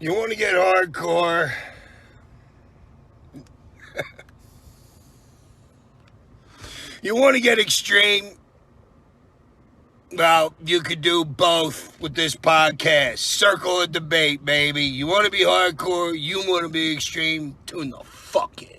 You want to get hardcore? You want to get extreme? Well, you could do both with this podcast. Circle of debate, baby. You want to be hardcore? You want to be extreme? Tune the fuck in.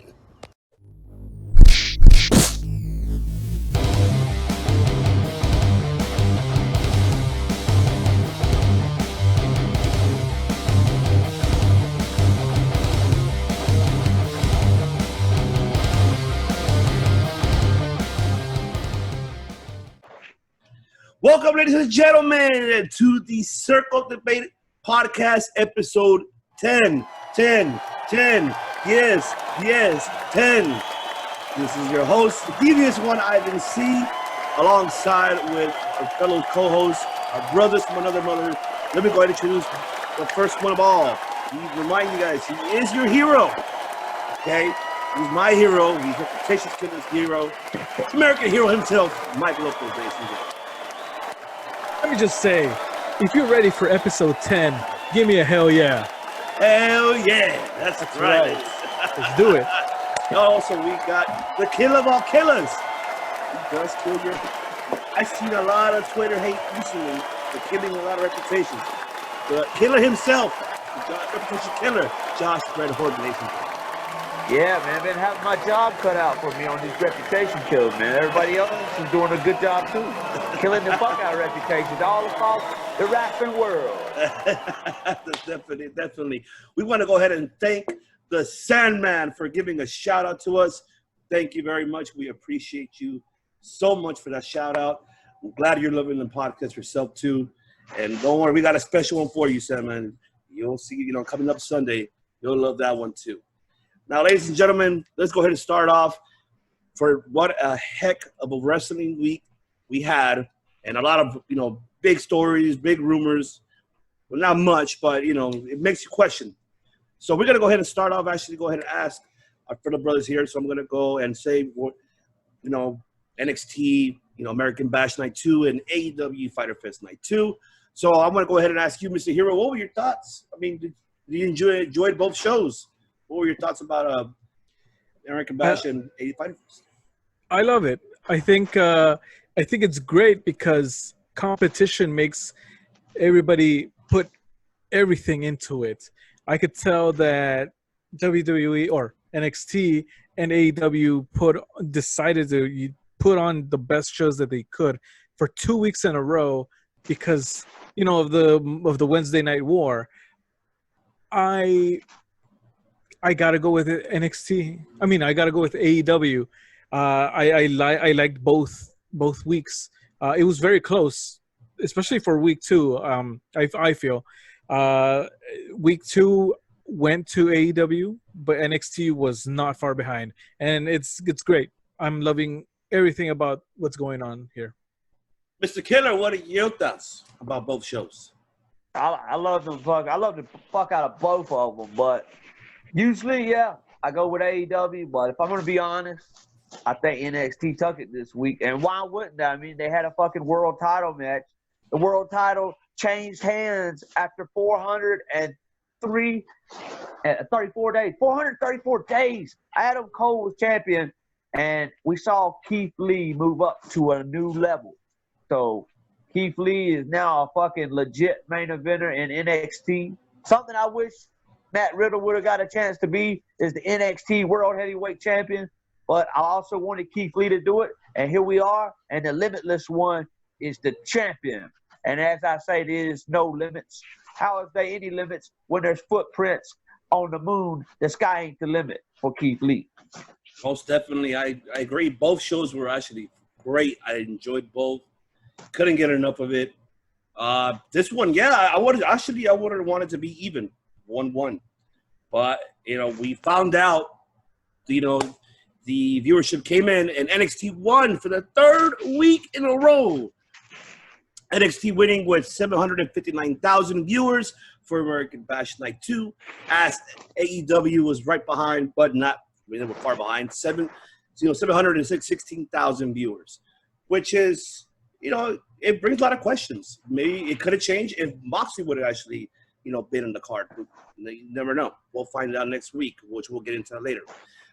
Welcome, ladies and gentlemen, to the Circle Debate Podcast, episode 10. Yes, 10. This is your host, Devious One, Ivan C., alongside with our fellow co-hosts, our brothers from another mother. Let me go ahead and introduce the first one of all. Remind you guys, he is your hero, okay? He's my hero. He's ReputationKilla's hero. American hero himself, Mike Lopez, ladies and gentlemen. Let me just say, if you're ready for episode 10, give me a hell yeah. Hell yeah. That's right. Let's do it. Also, we got the Killa of all killers. He does kill your... I've seen a lot of Twitter hate recently for killing a lot of reputations. The Killa himself, ReputationKilla, Josh Bret Horton, ladies and gentlemen. Yeah, man, been having my job cut out for me on these reputation kills, man. Everybody else is doing a good job too. Killing the fuck out of reputations. All across the rapping world. Definitely. We want to go ahead and thank the Sandman for giving a shout out to us. Thank you very much. We appreciate you so much for that shout out. I'm glad you're loving the podcast yourself too. And don't worry, we got a special one for you, Sandman. You'll see, coming up Sunday. You'll love that one too. Now, ladies and gentlemen, let's go ahead and start off for what a heck of a wrestling week we had, and a lot of, big stories, big rumors. Well, not much, but, it makes you question. So we're going to go ahead and start off, go ahead and ask our fellow brothers here. So I'm going to go and say, NXT, American Bash Night 2 and AEW Fyter Fest Night 2. So I'm going to go ahead and ask you, Mr. Hero, what were your thoughts? I mean, did you enjoy both shows? What were your thoughts about American Bash and AEW Fyter Fest? I love it. I think it's great because competition makes everybody put everything into it. I could tell that WWE or NXT and AEW decided to put on the best shows that they could for 2 weeks in a row because of the Wednesday Night War. I gotta go with NXT. I mean, I gotta go with AEW. I liked both weeks. It was very close, especially for week 2. I feel week 2 went to AEW, but NXT was not far behind, and it's great. I'm loving everything about what's going on here. Mr. Killer, what are your thoughts about both shows? I love the fuck out of both of them, but usually, yeah, I go with AEW. But if I'm gonna be honest, I think NXT took it this week. And why wouldn't they? I mean, they had a fucking world title match. The world title changed hands after 434 days. 434 days. Adam Cole was champion, and we saw Keith Lee move up to a new level. So Keith Lee is now a fucking legit main eventer in NXT. Something I wish Matt Riddle would have got a chance to be is the NXT World Heavyweight Champion. But I also wanted Keith Lee to do it, and here we are. And the Limitless One is the champion. And as I say, there is no limits. How is there any limits when there's footprints on the moon? The sky ain't the limit for Keith Lee. Most definitely, I agree. Both shows were actually great. I enjoyed both. Couldn't get enough of it. This one, yeah, I would have wanted to be even 1-1, but we found out, the viewership came in and NXT won for the 3rd week in a row. NXT winning with 759,000 viewers for American Bash Night 2, as AEW was right behind, but not. They were far behind. 716,000 viewers, which is, it brings a lot of questions. Maybe it could have changed if Moxley would have actually been in the card. You never know. We'll find out next week, which we'll get into later.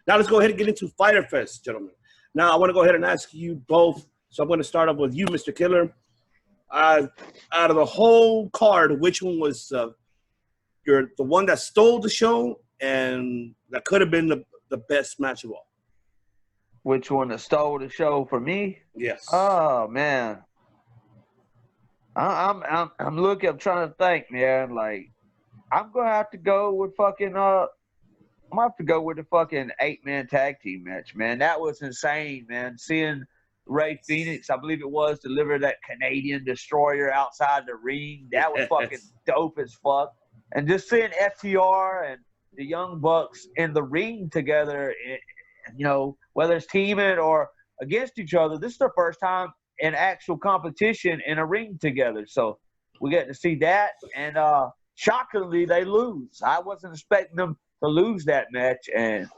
Now let's go ahead and get into Fyter Fest, gentlemen. Now I want to go ahead and ask you both. So I'm going to start off with you, Mr. Killer. Out of the whole card, which one was the one that stole the show and that could have been the best match of all? Which one that stole the show for me? Yes. Oh man, I'm looking. I'm trying to think, man. Like, I'm gonna have to go with fucking. I'm gonna have to go with the fucking 8-man tag team match, man. That was insane, man. Seeing Ray Phoenix, I believe it was, deliver that Canadian destroyer outside the ring. That was fucking dope as fuck. And just seeing FTR and the Young Bucks in the ring together, whether it's teaming or against each other, this is their first time in actual competition in a ring together. So we get to see that. And shockingly, they lose. I wasn't expecting them to lose that match. And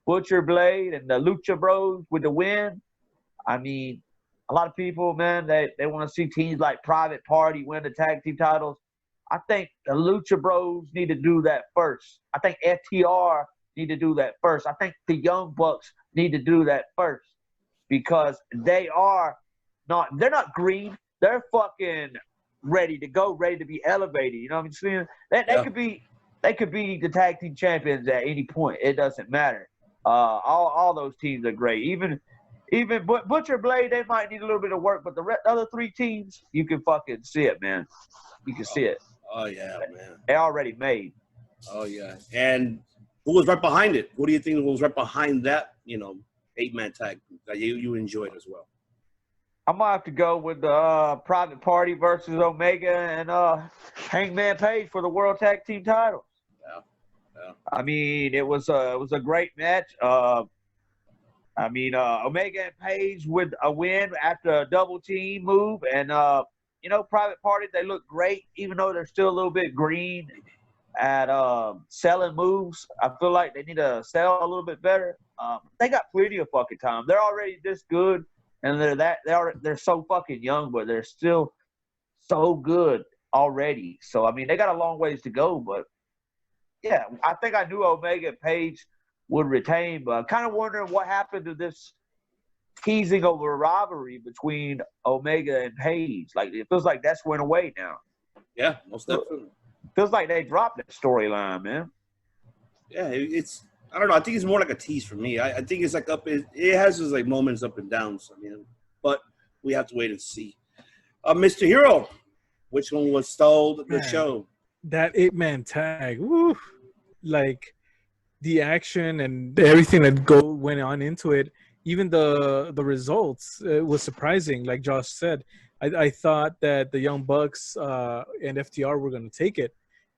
Butcher Blade and the Lucha Bros with the win. I mean, a lot of people, man, they want to see teams like Private Party win the tag team titles. I think the Lucha Bros need to do that first. I think FTR need to do that first. I think the Young Bucks need to do that first because they're not green. They're fucking ready to go, ready to be elevated. You know what I'm saying? They could be the tag team champions at any point. It doesn't matter. All those teams are great. Even Butcher Blade, they might need a little bit of work, but the other three teams, you can fucking see it, man. You can see it. Oh, yeah, man. They already made. Oh, yeah. And who was right behind it? What do you think was right behind that, 8-man tag that you enjoyed as well? I'm going to have to go with the Private Party versus Omega and Hangman Page for the World Tag Team titles. Yeah. I mean, it was a great match. Omega and Page with a win after a double team move. And, Private Party, they look great, even though they're still a little bit green at selling moves. I feel like they need to sell a little bit better. They got plenty of fucking time. They're already this good, and they're so fucking young, but they're still so good already. So, I mean, they got a long ways to go. But, yeah, I think I knew Omega and Page would retain, but I'm kind of wondering what happened to this teasing over a rivalry between Omega and Page. Like, it feels like that's went away now. Yeah, most definitely. Feels like they dropped that storyline, man. Yeah, I don't know. I think it's more like a tease for me. I think it's like it has its like moments up and downs. I mean, but we have to wait and see. Mr. Hero, which one was stole the show? That 8-man tag. Woo! Like, the action and everything that went on into it, even the results, it was surprising. Like Josh said, I thought that the Young Bucks and FTR were going to take it.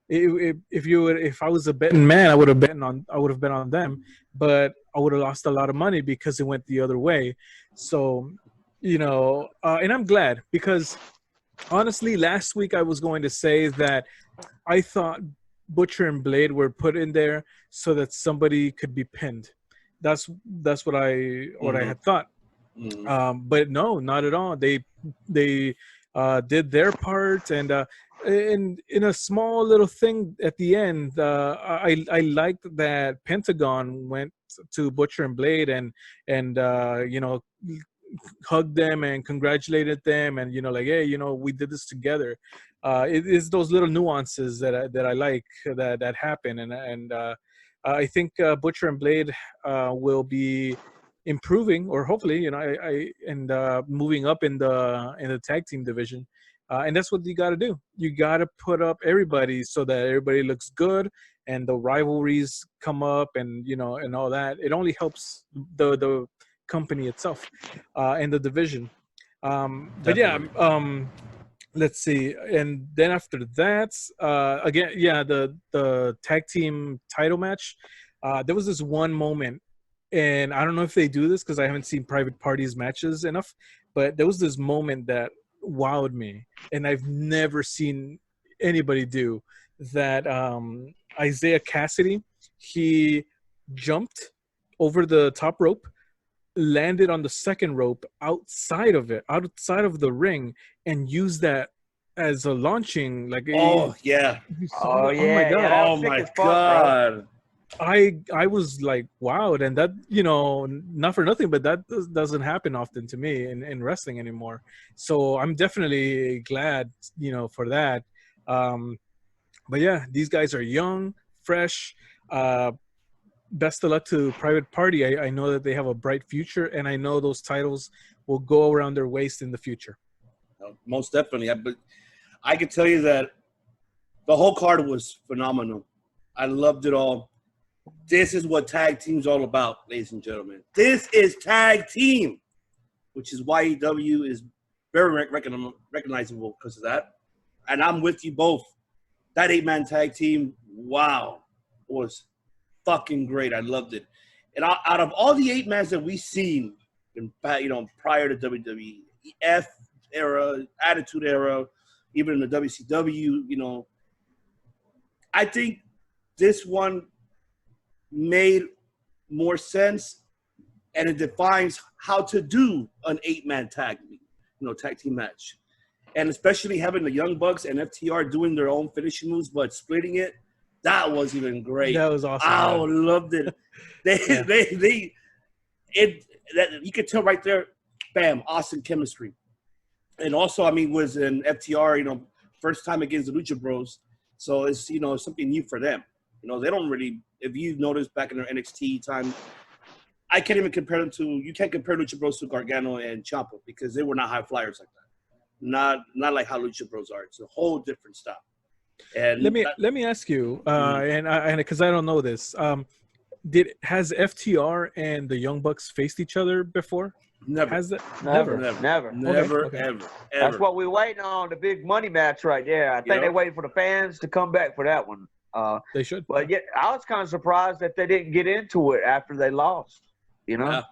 If I was a betting man, I would have bet on them, but I would have lost a lot of money because it went the other way. So, and I'm glad because honestly, last week I was going to say that I thought Butcher and Blade were put in there so that somebody could be pinned. That's what I had thought. Mm-hmm. But no, not at all. They did their part, and in a small little thing at the end, I liked that Pentagon went to Butcher and Blade and hugged them and congratulated them, and hey, we did this together. It is those little nuances that I like that happen, and I think Butcher and Blade will be improving, or hopefully, moving up in the tag team division, and that's what you got to do. You got to put up everybody so that everybody looks good, and the rivalries come up, and and all that. It only helps the company itself and the division. But yeah. Let's see, and then after that, again, the tag team title match. There was this one moment, and I don't know if they do this because I haven't seen Private Party's matches enough, but there was this moment that wowed me, and I've never seen anybody do that. Isaiah Cassidy, he jumped over the top rope, landed on the second rope outside of the ring, and used that as a launching, like Oh yeah. you saw Oh that- yeah, oh my yeah, god, that Oh was sick my as fuck, bro. god. I was like wowed, and that, you know, not for nothing, but that doesn't happen often to me in wrestling anymore. So I'm definitely glad, you know, for that. But yeah, these guys are young, fresh. Best of luck to Private Party. I know that they have a bright future, and I know those titles will go around their waist in the future. Most definitely. But I can tell you that the whole card was phenomenal. I loved it all. This is what tag team's all about, ladies and gentlemen. This is tag team, which is why EW is very recognizable because of that. And I'm with you both. That 8-man tag team, wow, was fucking great. I loved it. And out of all the 8-mans that we've seen, prior to WWF era, Attitude era, even in the WCW, I think this one made more sense, and it defines how to do an 8-man tag team match. And especially having the Young Bucks and FTR doing their own finishing moves, but splitting it, that was even great. That was awesome. I man. loved it. You could tell right there, bam, awesome chemistry. And also, was in FTR, first time against the Lucha Bros. So it's, something new for them. They don't really, if you noticed back in their NXT time, I can't even compare them to, you can't compare Lucha Bros to Gargano and Ciampa because they were not high flyers like that. Not like how Lucha Bros are. It's a whole different style. And let me ask you, and because I don't know this, has FTR and the Young Bucks faced each other before? Never. Has that Never. Okay. Ever. That's what we're waiting on, the big money match right there. I think they're waiting for the fans to come back for that one. They should. But yeah, I was kind of surprised that they didn't get into it after they lost. Yeah.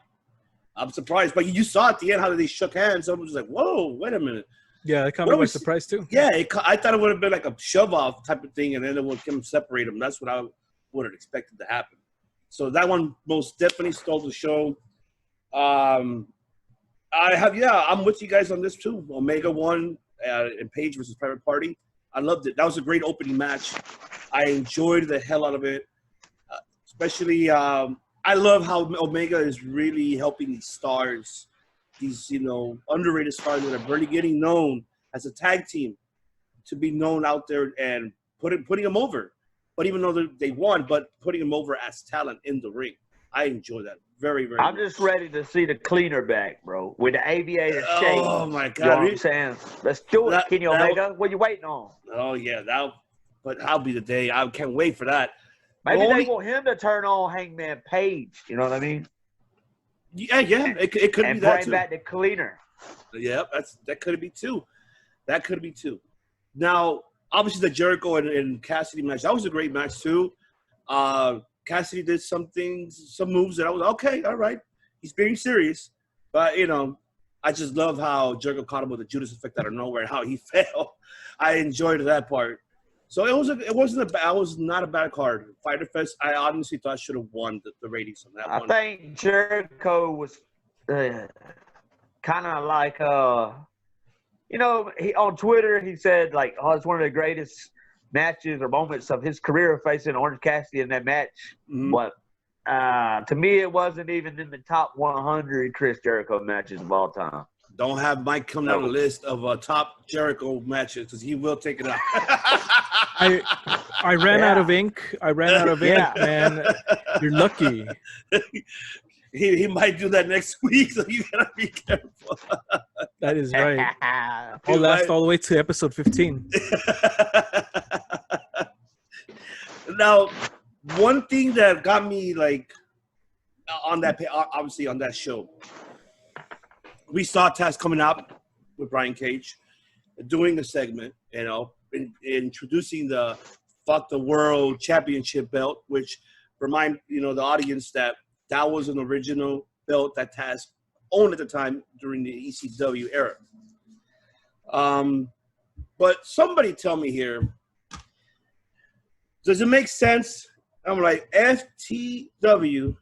I'm surprised. But you saw at the end how they shook hands. Someone was like, whoa, wait a minute. Yeah, it caught me by surprise too. Yeah, I thought it would have been like a shove-off type of thing, and then it would come separate them. That's what I would have expected to happen. So that one most definitely stole the show. I'm with you guys on this too. Omega won and Page versus Private Party. I loved it. That was a great opening match. I enjoyed the hell out of it. Especially, I love how Omega is really helping these stars, these underrated stars that are barely getting known as a tag team, to be known out there and putting them over. But even though they won, but putting them over as talent in the ring, I enjoy that very, very I'm much. just ready to see the cleaner back, bro, with the aviator shape. Oh my God! You know what I'm saying? Let's do it, Kenny Omega. What you waiting on? Oh yeah, but that'll be the day. I can't wait for that. Maybe they want him to turn on Hangman Page. You know what I mean? Yeah. It could and be that bring too. back the cleaner. Yeah, that could be too. Now, obviously, the Jericho and Cassidy match, that was a great match too. Cassidy did some moves that I was okay, all right. He's being serious, but I just love how Jericho caught him with a Judas effect out of nowhere and how he fell. I enjoyed that part. So it was not a bad card. Fyter Fest, I honestly thought should have won the ratings on that one. I think Jericho was kind of like he on Twitter he said like, oh, it's one of the greatest matches or moments of his career facing Orange Cassidy in that match. Mm-hmm. But to me, it wasn't even in the top 100 Chris Jericho matches of all time. Don't have Mike come down the list of top Jericho matches because he will take it out. I ran out of ink. Man. You're lucky. He might do that next week, so you gotta be careful. That is right. I'll last all the way to episode 15. Now, one thing that got me like on that show, we saw Taz coming out with Brian Cage, doing a segment, introducing the Fuck the World Championship belt, which remind the audience that was an original belt that Taz owned at the time during the ECW era. But somebody tell me here, does it make sense? I'm like, FTW,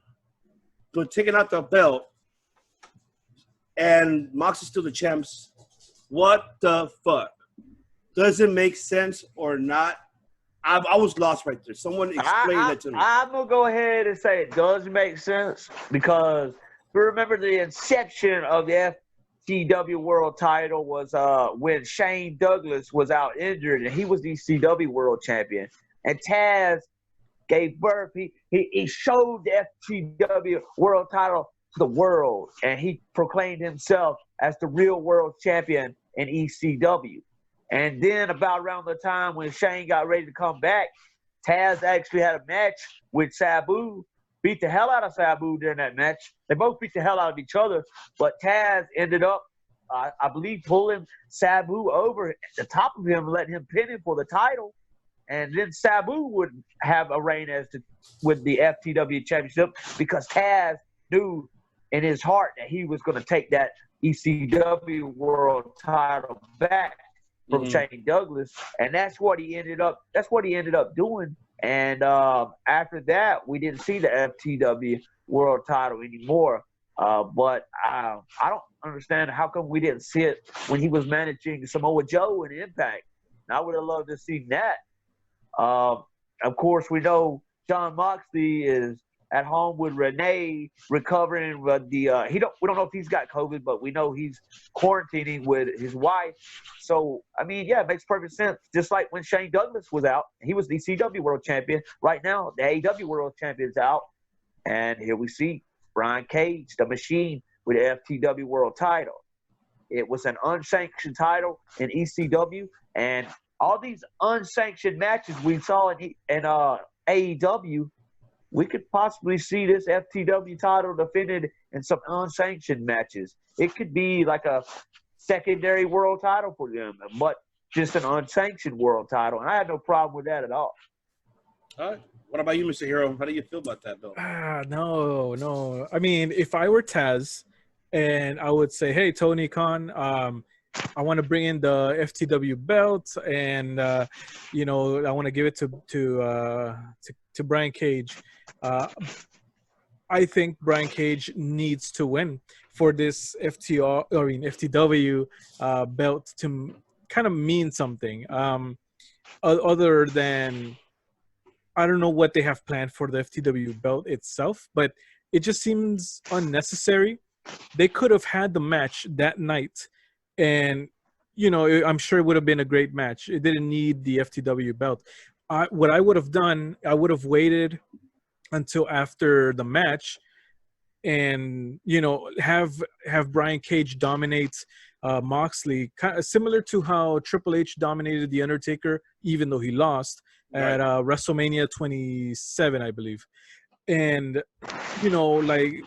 but taking out the belt, and Mox is still the champs. What the fuck? does it make sense or not? I was lost right there. Someone explain that to me. I'm going to go ahead and say it does make sense because we remember the inception of the FTW World title was when Shane Douglas was out injured and he was the ECW World Champion. And Taz gave birth. He showed the FTW World title to the world, and he proclaimed himself as the real world champion in ECW. And then about around the time when Shane got ready to come back, Taz actually had a match with Sabu, beat the hell out of Sabu during that match. They both beat the hell out of each other, but Taz ended up, I believe, pulling Sabu over at the top of him, letting him pin him for the title. And then Sabu would have a reign with the FTW Championship because Taz knew in his heart that he was going to take that ECW World title back from Shane Douglas, and that's what he ended up doing. And after that, we didn't see the FTW World title anymore. But I don't understand how come we didn't see it when he was managing Samoa Joe in Impact. And I would have loved to see that. Of course, we know Jon Moxley is at home with Renee recovering. We don't know if he's got COVID, but we know he's quarantining with his wife. So, I mean, yeah, it makes perfect sense. Just like when Shane Douglas was out, he was the CW World Champion. Right now, the AEW World Champion's out. And here we see Brian Cage, the Machine, with the FTW World title. It was an unsanctioned title in ECW, and all these unsanctioned matches we saw in AEW, we could possibly see this FTW title defended in some unsanctioned matches. It could be like a secondary world title for them, but just an unsanctioned world title. And I had no problem with that at all. All right. What about you, Mr. Hero? How do you feel about that, Bill? No. I mean, if I were Taz and I would say, hey, Tony Khan, I want to bring in the FTW belt and, I want to give it to Brian Cage. I think Brian Cage needs to win for this FTW belt to kind of mean something. Other than, I don't know what they have planned for the FTW belt itself, but it just seems unnecessary. They could have had the match that night, and I'm sure it would have been a great match. It didn't need the FTW belt. What I would have done, I would have waited until after the match and have Brian Cage dominate Moxley, kind of similar to how Triple H dominated The Undertaker even though he lost at WrestleMania 27, I believe. And like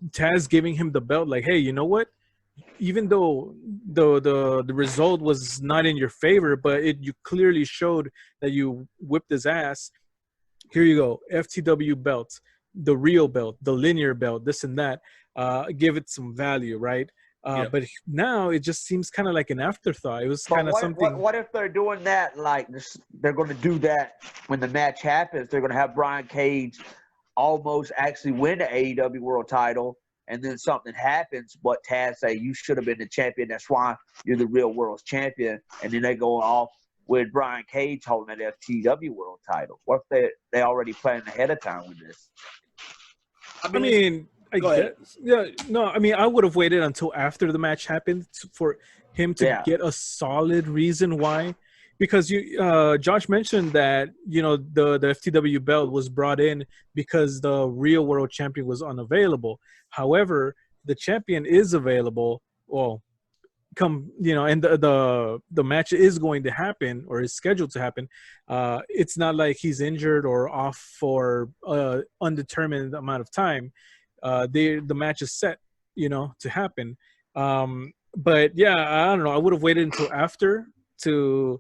Taz giving him the belt, like, hey, you know what, even though the result was not in your favor, but you clearly showed that you whipped his ass. Here you go, FTW belt, the real belt, the linear belt, this and that. Give it some value, right? But now it just seems kind of like an afterthought. It was kind of something. What if they're doing that? Like they're going to do that when the match happens. They're going to have Brian Cage almost actually win the AEW World title, and then something happens, but Taz say, you should have been the champion. That's why you're the real world champion. And then they go off with Brian Cage holding that FTW World title. What if they already planned ahead of time with this? I mean, I would have waited until after the match happened for him to get a solid reason why. Because Josh mentioned that the FTW belt was brought in because the real world champion was unavailable. However, the champion is available. Well, and the match is going to happen or is scheduled to happen. It's not like he's injured or off for undetermined amount of time. The match is set, to happen. But yeah, I don't know. I would have waited until after to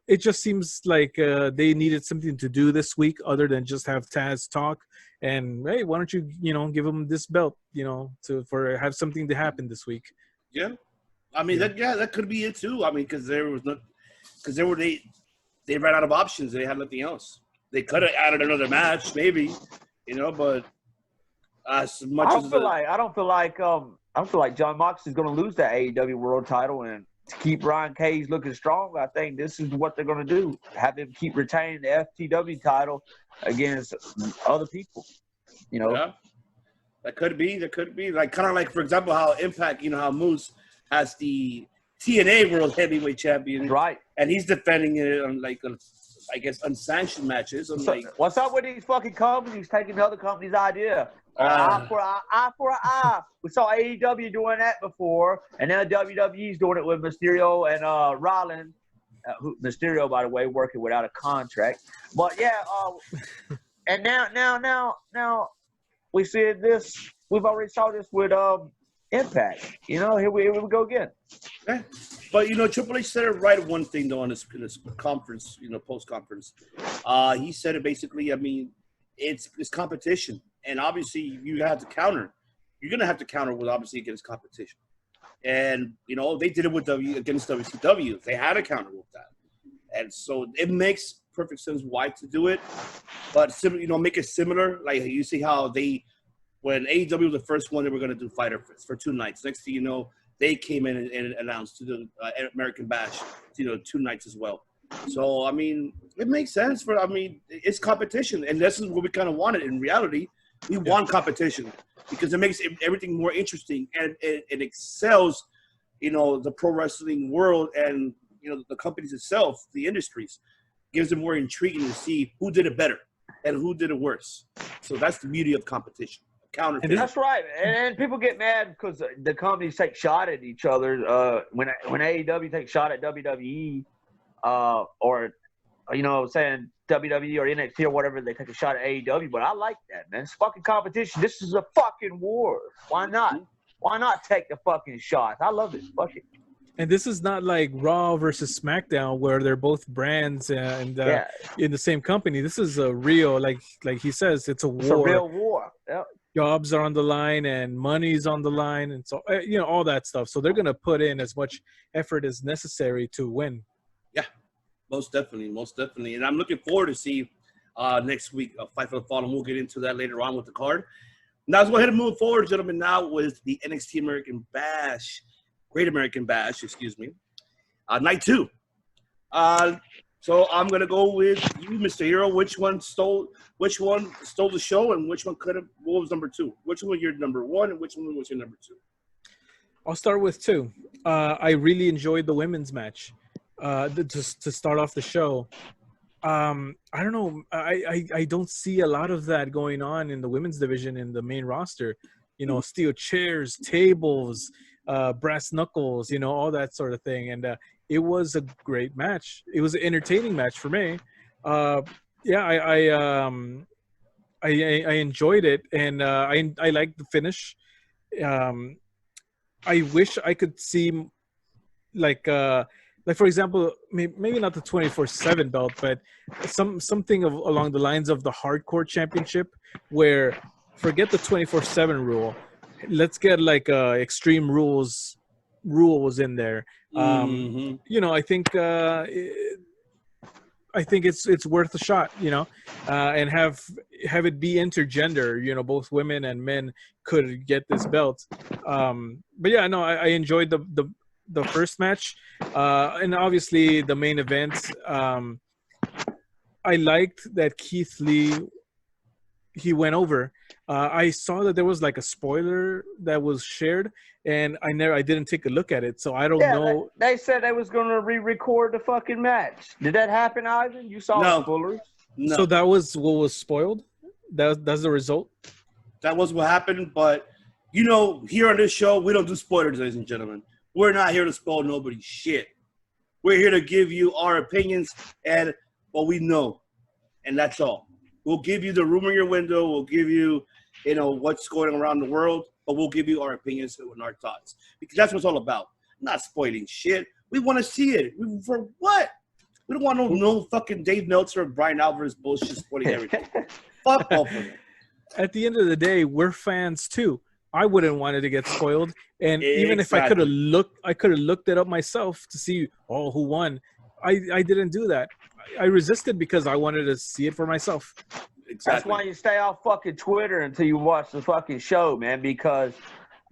it just seems like they needed something to do this week other than just have Taz talk and, hey, why don't you give him this belt, have something to happen this week. Yeah, I mean that could be it too. I mean, because they ran out of options. They had nothing else. They could have added another match, maybe, but I don't feel like Jon Moxley's going to lose that AEW World title, and to keep Ryan Cage looking strong, I think this is what they're going to do. Have him keep retaining the FTW title against other people. You know? Yeah. That could be. Like, kind of like, for example, how Impact, how Moose has the TNA World Heavyweight Champion. Right. And he's defending it on, I guess, unsanctioned matches. What's up with these fucking companies taking the other company's idea? Eye for an eye. We saw AEW doing that before, and now WWE's doing it with Mysterio and Rollins. Mysterio, by the way, working without a contract. But yeah, and now we see this. We've already saw this with Impact. Here we go again. Yeah. But Triple H said it right at one thing though in this conference, post conference. He said it basically. I mean, it's competition. And obviously, you have to counter. You're going to have to counter with, obviously, against competition. And, they did it with against WCW. They had to counter with that. And so it makes perfect sense why to do it. But, make it similar. Like, you see how when AEW was the first one, they were going to do Fyter for 2 nights. Next thing you know, they came in and announced to the American Bash, 2 nights as well. So, I mean, it makes sense it's competition. And this is what we kind of wanted in reality. We want competition because it makes everything more interesting and it excels, the pro wrestling world and, the companies itself, the industries, gives it more intriguing to see who did it better and who did it worse. So that's the beauty of competition. And that's right. And people get mad because the companies take shot at each other. When AEW takes shot at WWE or saying WWE or NXT or whatever, they take a shot at AEW, but I like that, man. It's fucking competition. This is a fucking war. Why not? Why not take the fucking shots? I love it. Fuck it. And this is not like Raw versus SmackDown where they're both brands and in the same company. This is a real, like he says, it's a war. It's a real war. Yep. Jobs are on the line and money's on the line and so all that stuff. So they're gonna put in as much effort as necessary to win. Yeah. Most definitely. And I'm looking forward to see next week a Fight for the Fallen. We'll get into that later on with the card. Now, let's go ahead and move forward, gentlemen, now with the NXT American Bash, Great American Bash, night 2. So I'm going to go with you, Mr. Hero. Which one stole the show and which one what was number 2? Which one was your number 1 and which one was your number 2? I'll start with 2. I really enjoyed the women's match. Just to start off the show, I don't know. I don't see a lot of that going on in the women's division in the main roster. Steel chairs, tables, brass knuckles, all that sort of thing. And it was a great match. It was an entertaining match for me. I enjoyed it, and I liked the finish. I wish I could see like for example, maybe not the 24/7 belt, but something along the lines of the Hardcore Championship, where forget the 24/7 rule. Let's get like Extreme Rules in there. I think it's worth a shot, and have it be intergender. Both women and men could get this belt. But yeah, no, I enjoyed the first match, and obviously the main event. I liked that Keith Lee, he went over. I saw that there was like a spoiler that was shared, and I didn't take a look at it, so I don't know. They said they was gonna re-record the fucking match. Did that happen, Ivan? You saw the spoilers? No. So that was what was spoiled? That's the result? That was what happened, but here on this show, we don't do spoilers, ladies and gentlemen. We're not here to spoil nobody's shit. We're here to give you our opinions and what we know, and that's all. We'll give you the rumor in your window. We'll give you, what's going around the world, but we'll give you our opinions and our thoughts, because that's what it's all about. Not spoiling shit. We want to see it. For what? We don't want no fucking Dave Meltzer or Brian Alvarez bullshit spoiling everything. Fuck off of it. At the end of the day, we're fans too. I wouldn't want it to get spoiled. And even if I could have looked it up myself to see, who won. I didn't do that. I resisted because I wanted to see it for myself. Exactly. That's why you stay off fucking Twitter until you watch the fucking show, man, because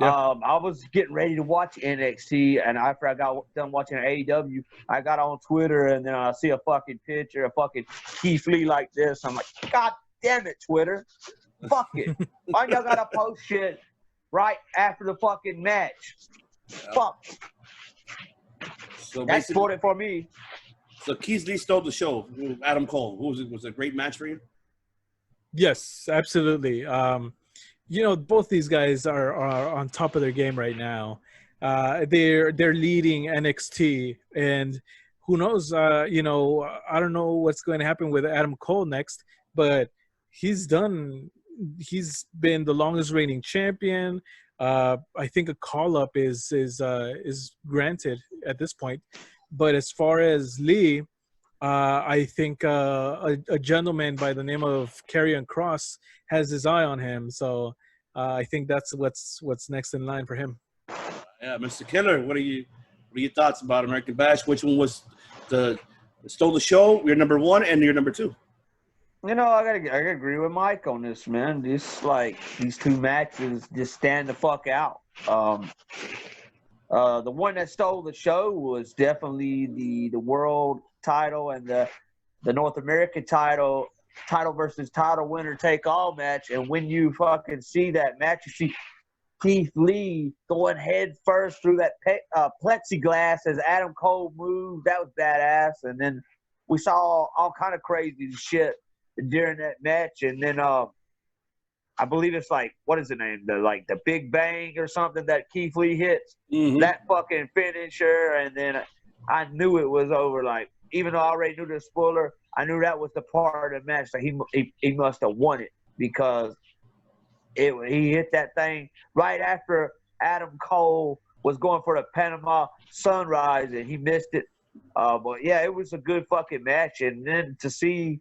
Yeah. I was getting ready to watch NXT, and after I got done watching AEW, I got on Twitter, and then I see a fucking picture of fucking Keith Lee like this. I'm like, God damn it, Twitter. Fuck it. Why y'all gotta post shit right after the fucking match? Yeah. Fuck. So That's basically, for it for me. so Keith Lee stole the show. Adam Cole. Was it a great match for you? Yes, absolutely. Both these guys are on top of their game right now. They're leading NXT, and who knows? I don't know what's going to happen with Adam Cole next, but he's been the longest reigning champion. I think a call up is granted at this point. But as far as Lee, I think a gentleman by the name of Karrion Kross has his eye on him. So I think that's what's next in line for him. Yeah, Mr. Killer. What are your thoughts about American Bash? Which one was stole the show? You're number one, and you're number two. I gotta agree with Mike on this, man. Just like these two matches, just stand the fuck out. The one that stole the show was definitely the world title and the North American title versus title winner take all match. And when you fucking see that match, you see Keith Lee going head first through that plexiglass as Adam Cole moved. That was badass. And then we saw all kind of crazy shit during that match. And then I believe it's like, what is the name? The Big Bang or something that Keith Lee hits. Mm-hmm. That fucking finisher. And then I knew it was over. Like, even though I already knew the spoiler, I knew that was the part of the match that he must have won it, because he hit that thing right after Adam Cole was going for the Panama Sunrise, and he missed it. But yeah, it was a good fucking match. And then to see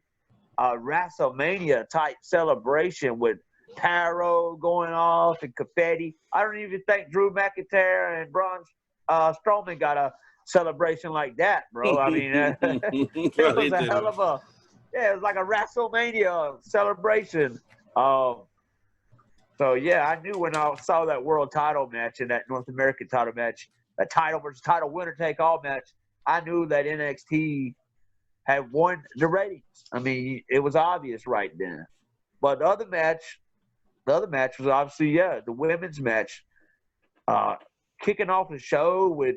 a WrestleMania type celebration with pyro going off and confetti. I don't even think Drew McIntyre and Braun Strowman got a celebration like that, bro. I mean, it was a hell of a, it was like a WrestleMania celebration. So yeah, I knew when I saw that world title match and that North American title match, a title versus title winner take all match, I knew that NXT had won the ratings. I mean, it was obvious right then. But the other match was obviously, the women's match. Kicking off the show with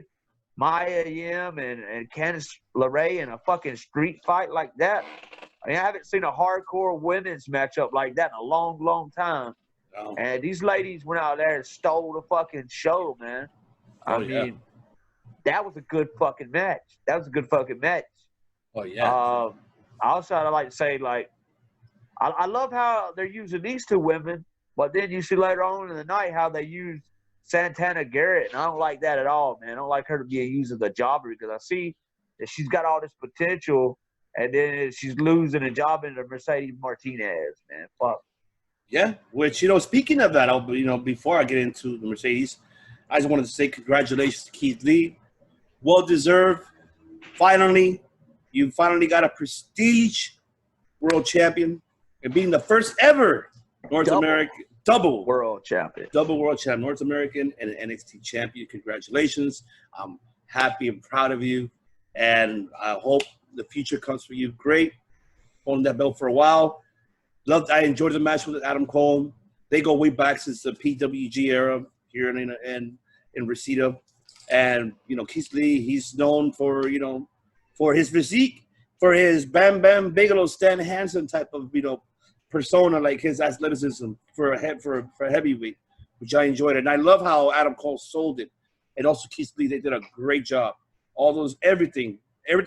Mia Yim and Candice LeRae in a fucking street fight like that. I mean, I haven't seen a hardcore women's matchup like that in a long, long time. Oh. And these ladies went out there and stole the fucking show, man. I mean, that was a good fucking match. Oh, yeah. Also, I'd like to say, like, I love how they're using these two women, but then you see later on in the night how they use Santana Garrett, and I don't like that at all, man. I don't like her to be used as a jobber, because I see that she's got all this potential, and then she's losing a job to Mercedes Martinez, man. Fuck. Yeah, which, speaking of that, before I get into the Mercedes, I just wanted to say congratulations to Keith Lee. Well-deserved. Finally, you finally got a prestige world champion and being the first ever North American double world champion, North American and an NXT champion. Congratulations. I'm happy and proud of you, and I hope the future comes for you great. Holding that belt for a while. I enjoyed the match with Adam Cole. They go way back since the PWG era here in Reseda. And, Keith Lee, he's known for, for his physique, for his Bam Bam Bigelow, Stan Hansen type of, persona, like his athleticism for a heavyweight, which I enjoyed. And I love how Adam Cole sold it. And also Keith Lee, they did a great job. Everything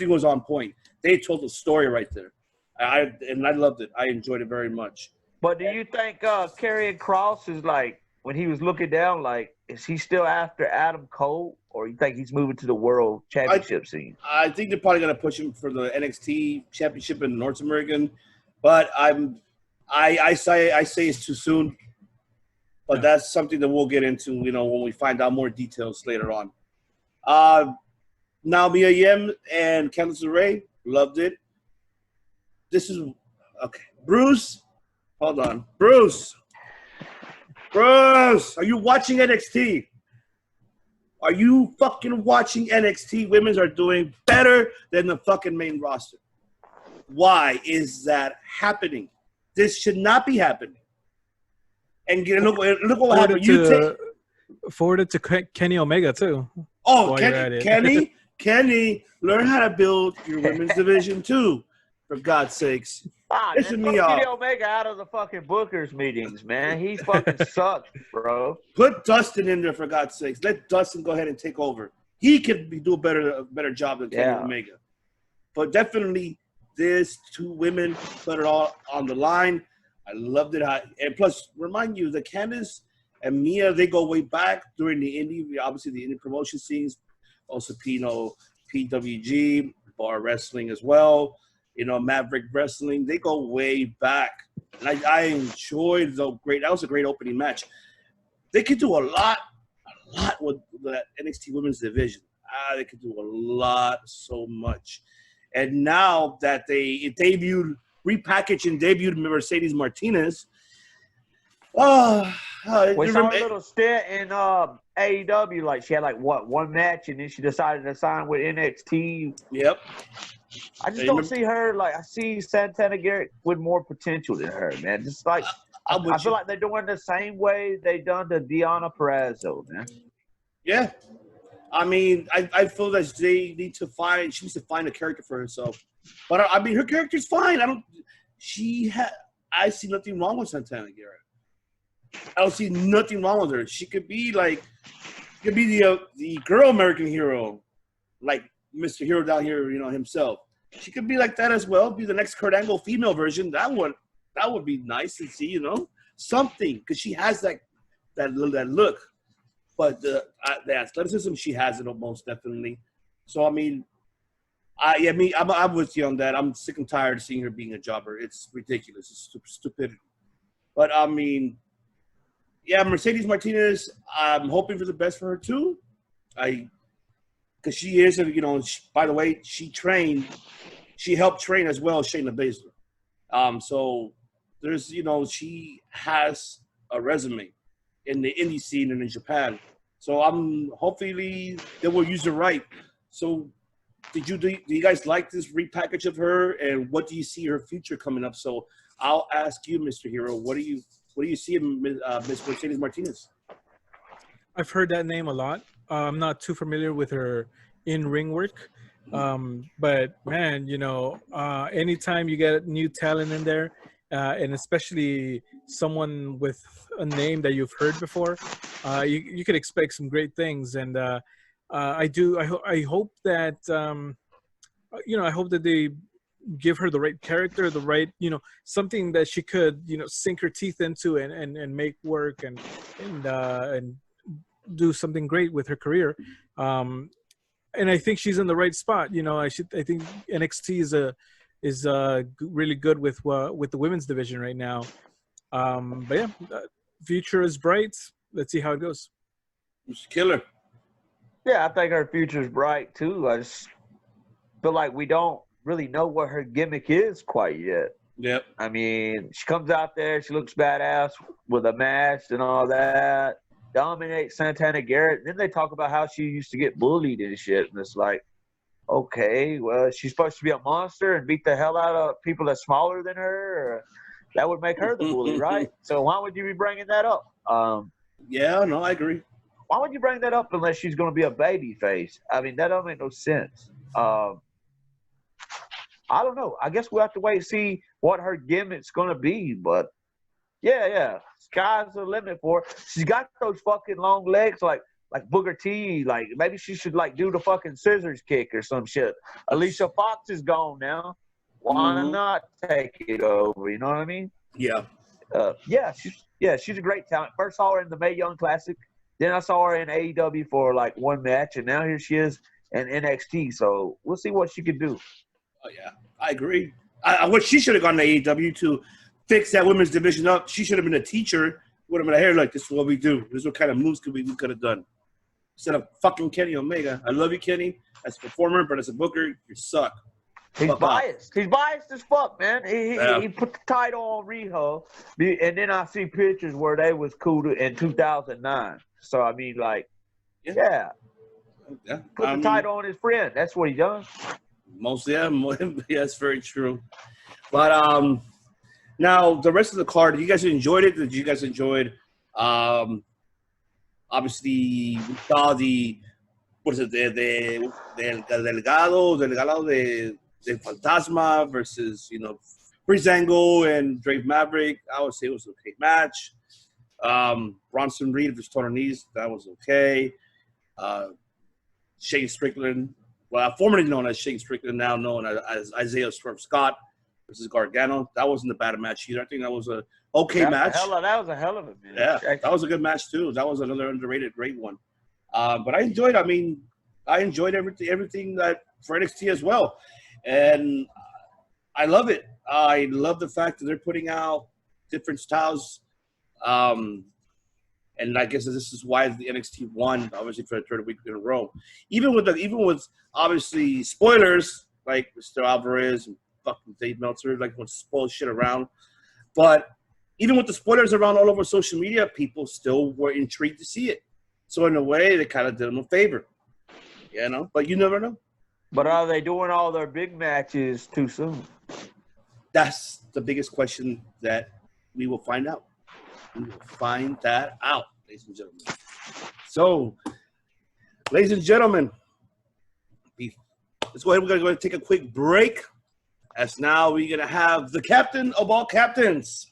was on point. They told the story right there. I loved it. I enjoyed it very much. But do you think Karrion Kross is like, when he was looking down, like, is he still after Adam Cole, or you think he's moving to the world championship scene? I think they're probably going to push him for the NXT championship in North American, but I say it's too soon. But that's something that we'll get into, when we find out more details later on. Now Mia Yim and Candice LeRae, loved it. This is okay. Bruce, hold on. Bruce, Bros, are you watching NXT? Are you fucking watching NXT? Women's are doing better than the fucking main roster. Why is that happening? This should not be happening. And look what happened. Forward it to Kenny Omega too. Oh, Kenny, learn how to build your women's division too. For God's sakes. Listen me off. Kenny Omega out of the fucking Bookers meetings, man. He fucking sucks, bro. Put Dustin in there for God's sakes. Let Dustin go ahead and take over. He could do a better job than Kenny Omega. But definitely, these two women put it all on the line. I loved it. And plus, remind you that Candice and Mia, they go way back during the indie, obviously the indie promotion scenes. Also, PWG, Bar Wrestling as well. Maverick Wrestling, they go way back. And I enjoyed that was a great opening match. They could do a lot with the NXT Women's Division. They could do a lot, so much. And now that they repackaged and debuted Mercedes Martinez, we saw a little stint in AEW. Like she had one match, and then she decided to sign with NXT. Yep. I just don't see her I see Santana Garrett with more potential than her, man. Just I feel like they're doing the same way they done to Deonna Purrazzo, man. Yeah. I mean, I feel that she needs to find a character for herself. But I mean, her character's fine. I see nothing wrong with Santana Garrett. I don't see nothing wrong with her. She could be the girl American hero, like Mr. Hero down here, himself. She could be like that as well. Be the next Kurt Angle female version. That would be nice to see, something, because she has that look. But the athleticism, she has it most definitely. So I mean, I'm with you on that. I'm sick and tired of seeing her being a jobber. It's ridiculous. It's stupidity. But I mean, Mercedes Martinez, I'm hoping for the best for her too. Because she is, by the way, she helped train as well as Shayna Baszler. So there's, she has a resume in the indie scene and in Japan. So hopefully they will use her right. So do you guys like this repackage of her, and what do you see her future coming up? So I'll ask you, Mr. Hero, what do you see in Miss Mercedes Martinez? I've heard that name a lot. I'm not too familiar with her in-ring work. But man, anytime you get new talent in there, and especially someone with a name that you've heard before, you could expect some great things. And I hope that I hope that they give her the right character, the right, something that she could, sink her teeth into and make work and do something great with her career. And I think she's in the right spot. I think NXT is really good with the women's division right now. But yeah, future is bright. Let's see how it goes. It's killer. Yeah, I think her future is bright too. I just feel like we don't really know what her gimmick is quite yet. Yep. I mean, she comes out there, she looks badass with a mask and all that, dominates Santana Garrett. And then they talk about how she used to get bullied and shit. And it's like, okay, well, she's supposed to be a monster and beat the hell out of people that's smaller than her. Or that would make her the bully, right? So why would you be bringing that up? Yeah, no, I agree. Why would you bring that up unless she's going to be a baby face? I mean, that don't make no sense. I don't know. I guess we'll have to wait and see what her gimmick's going to be. But, yeah. Sky's the limit for her. She's got those fucking long legs like Booker T. Like, maybe she should, do the fucking scissors kick or some shit. Alicia Fox is gone now. Why not take it over? You know what I mean? Yeah. She's a great talent. First saw her in the Mae Young Classic. Then I saw her in AEW for, one match. And now here she is in NXT. So we'll see what she can do. Oh, yeah. I agree. What she should have gone to AEW to fix that women's division up. She should have been a teacher. Would have been here like, this is what we do. This is what kind of moves we could have done. Instead of fucking Kenny Omega. I love you, Kenny, as a performer, but as a booker, you suck. He's fuck off. biased. He's biased as fuck, man. Yeah. He put the title on Riho, and then I see pictures where they was cool in 2009. So I mean, like, yeah. Put the title on his friend. That's what he does. Mostly, yeah, that's very true. But now the rest of the card, you guys enjoyed it? Did you guys enjoy? Obviously, we saw the delegado de Fantasma versus Breezango and Drake Maverick. I would say it was an okay match. Bronson Reed versus Tony Nese, that was okay. Shane Strickland, formerly known as Shane Strickland, now known as Isaiah Swerve Scott versus Gargano. That wasn't a bad match either. I think that was a okay match. That was a hell of it, man. Yeah, that was a good match too. That was another underrated great one. But I enjoyed. I mean, I enjoyed everything that for NXT as well, and I love it. I love the fact that they're putting out different styles. And I guess this is why the NXT won, obviously, for the third week in a row. Even with obviously spoilers like Mr. Alvarez and fucking Dave Meltzer, like want to spoil shit around. But even with the spoilers around all over social media, people still were intrigued to see it. So in a way, they kind of did them a favor, But you never know. But are they doing all their big matches too soon? That's the biggest question that we will find out. We will find that out, ladies and gentlemen. So, ladies and gentlemen, let's go ahead. We're going to go and take a quick break. As now we're going to have the captain of all captains.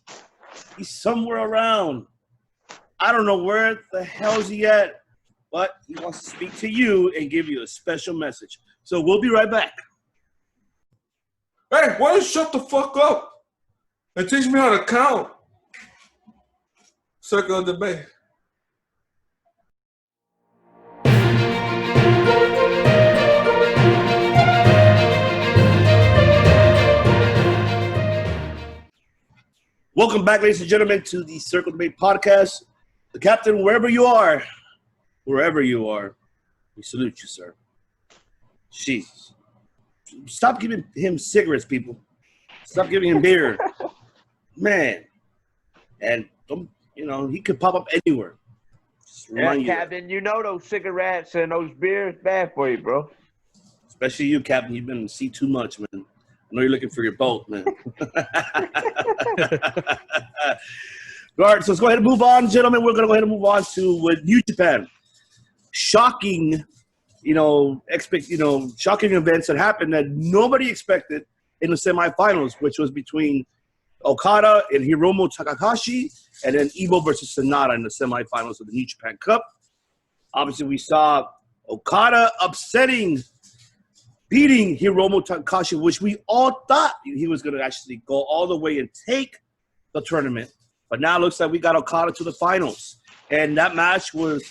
He's somewhere around. I don't know where the hell is he at, but he wants to speak to you and give you a special message. So we'll be right back. Hey, why don't you shut the fuck up and teach me how to count? Circle of debate. Welcome back, ladies and gentlemen, to the Circle of Debate podcast. The captain, wherever you are, we salute you, sir. Jesus. Stop giving him cigarettes, people. Stop giving him beer. Man. And, he could pop up anywhere. Yeah, Captain, those cigarettes and those beers bad for you, bro. Especially you, Captain. You've been to sea too much, man. I know you're looking for your boat, man. All right, so let's go ahead and move on, gentlemen. We're going to go ahead and move on to with New Japan. Shocking, shocking events that happened that nobody expected in the semifinals, which was between Okada and Hiromu Takahashi, and then Evo versus Sonata in the semifinals of the New Japan Cup. Obviously, we saw Okada beating Hiromu Takahashi, which we all thought he was going to actually go all the way and take the tournament. But now it looks like we got Okada to the finals. And that match was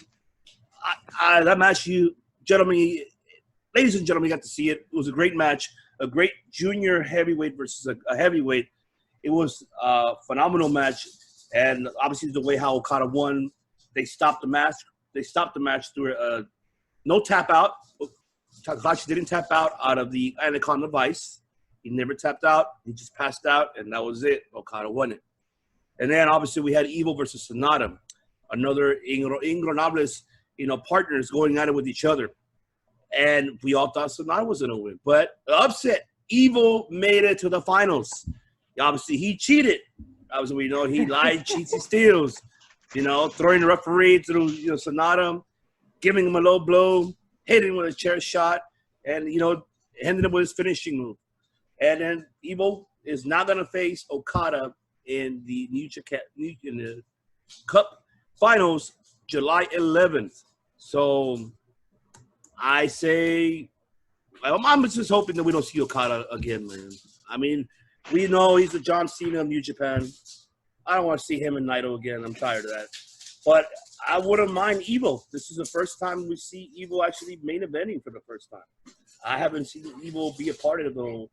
you gentlemen, ladies and gentlemen, you got to see it. It was a great match, a great junior heavyweight versus a heavyweight. It was a phenomenal match. And obviously the way how Okada won, they stopped the match. They stopped the match through no tap out. Takahashi didn't tap out of the Anaconda Vice. He never tapped out. He just passed out, and that was it. Okada won it. And then obviously we had Evo versus Sonata, another Ingobernables, partners going at it with each other. And we all thought Sonata was going to win. But upset, Evo made it to the finals. Obviously, he cheated. Obviously, we know he lied, cheats, he steals. Throwing the referee through, Sonata, giving him a low blow, hitting him with a chair shot, and, ending him with his finishing move. And then Evo is not going to face Okada in the Cup Finals, July 11th. So I say, I'm just hoping that we don't see Okada again, man. I mean, we know he's the John Cena of New Japan. I don't want to see him and Naito again. I'm tired of that. But I wouldn't mind Evo. This is the first time we see Evo actually main eventing for the first time. I haven't seen Evo be a part of the,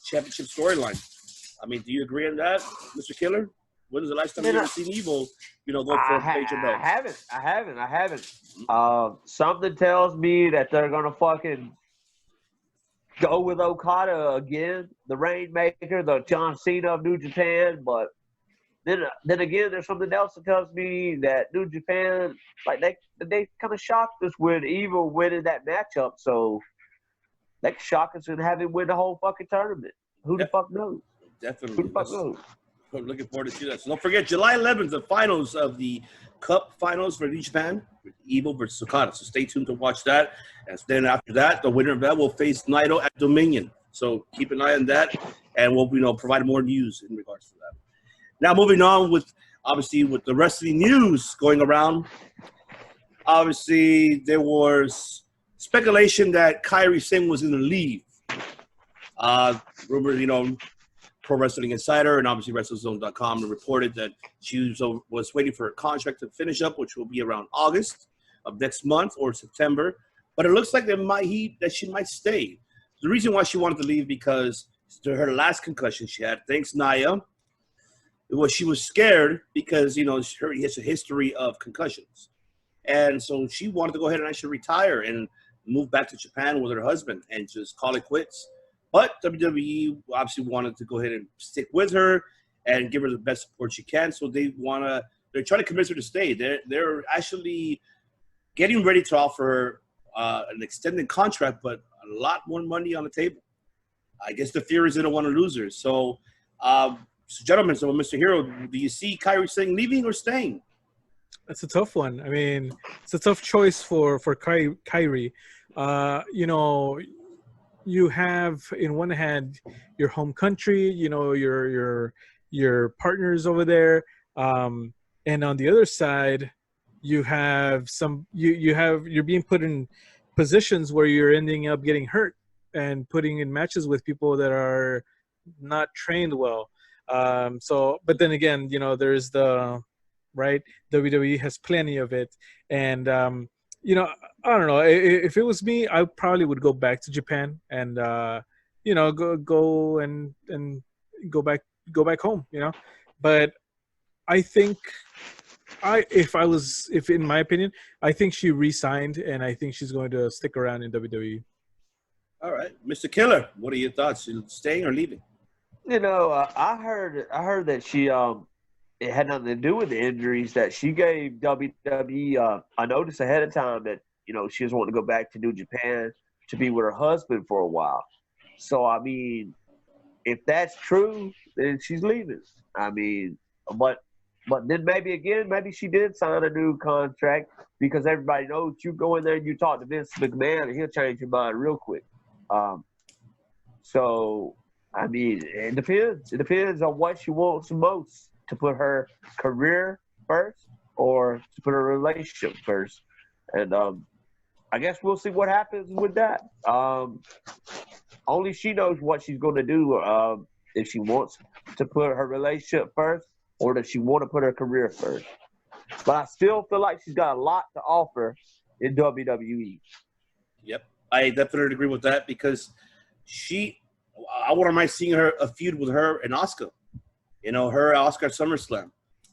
championship storyline. I mean, do you agree on that, Mr. Killer? When was the last time you ever seen Evo, go for a major belt? I haven't. Something tells me that they're gonna fucking go with Okada again, the Rainmaker, the John Cena of New Japan. But then again, there's something else that tells me that New Japan, like they kind of shocked us with Evil winning that matchup. So they can shock us and have him win the whole fucking tournament. Who the fuck knows? Definitely. Who the fuck knows? I'm looking forward to see that. So don't forget, July 11th, the finals of the Cup finals for New Japan, Evil versus Okada. So stay tuned to watch that. And then after that, the winner of that will face Naito at Dominion. So keep an eye on that, and we'll provide more news in regards to that. Now moving on with the wrestling news going around. Obviously, there was speculation that Kairi Singh was going to leave. Rumors, Pro Wrestling Insider and obviously WrestleZone.com reported that she was waiting for her contract to finish up, which will be around August of next month or September. But it looks like that she might stay. The reason why she wanted to leave because her last concussion she had, thanks Naya, she was scared because she has a history of concussions, and so she wanted to go ahead and actually retire and move back to Japan with her husband and just call it quits. But WWE obviously wanted to go ahead and stick with her and give her the best support she can. So they're trying to convince her to stay. They're actually getting ready to offer her an extended contract, but a lot more money on the table. I guess the fear is they don't want to lose her. So, gentlemen, Mr. Hero, do you see Kairi Singh leaving or staying? That's a tough one. I mean, it's a tough choice for Kairi. You have in one hand your home country, your partners over there, and on the other side, you have you're being put in positions where you're ending up getting hurt and putting in matches with people that are not trained well. But then again, there's the right. WWE has plenty of it, and I don't know. If it was me, I probably would go back to Japan and go and go back home. But I think if in my opinion, I think she re-signed and I think she's going to stick around in WWE. All right, Mr. Killer, what are your thoughts? Staying or leaving? I heard that she it had nothing to do with the injuries, that she gave WWE a notice ahead of time that she was wanting to go back to New Japan to be with her husband for a while. So I mean, if that's true, then she's leaving. I mean, but then maybe she did sign a new contract because everybody knows you go in there and you talk to Vince McMahon and he'll change your mind real quick. So I mean, it depends. It depends on what she wants most, to put her career first or to put her relationship first. And I guess we'll see what happens with that. Only she knows what she's going to do, if she wants to put her relationship first or does she want to put her career first. But I still feel like she's got a lot to offer in WWE. Yep, I definitely agree with that because I wouldn't mind seeing a feud with her and Asuka. Her Asuka at SummerSlam.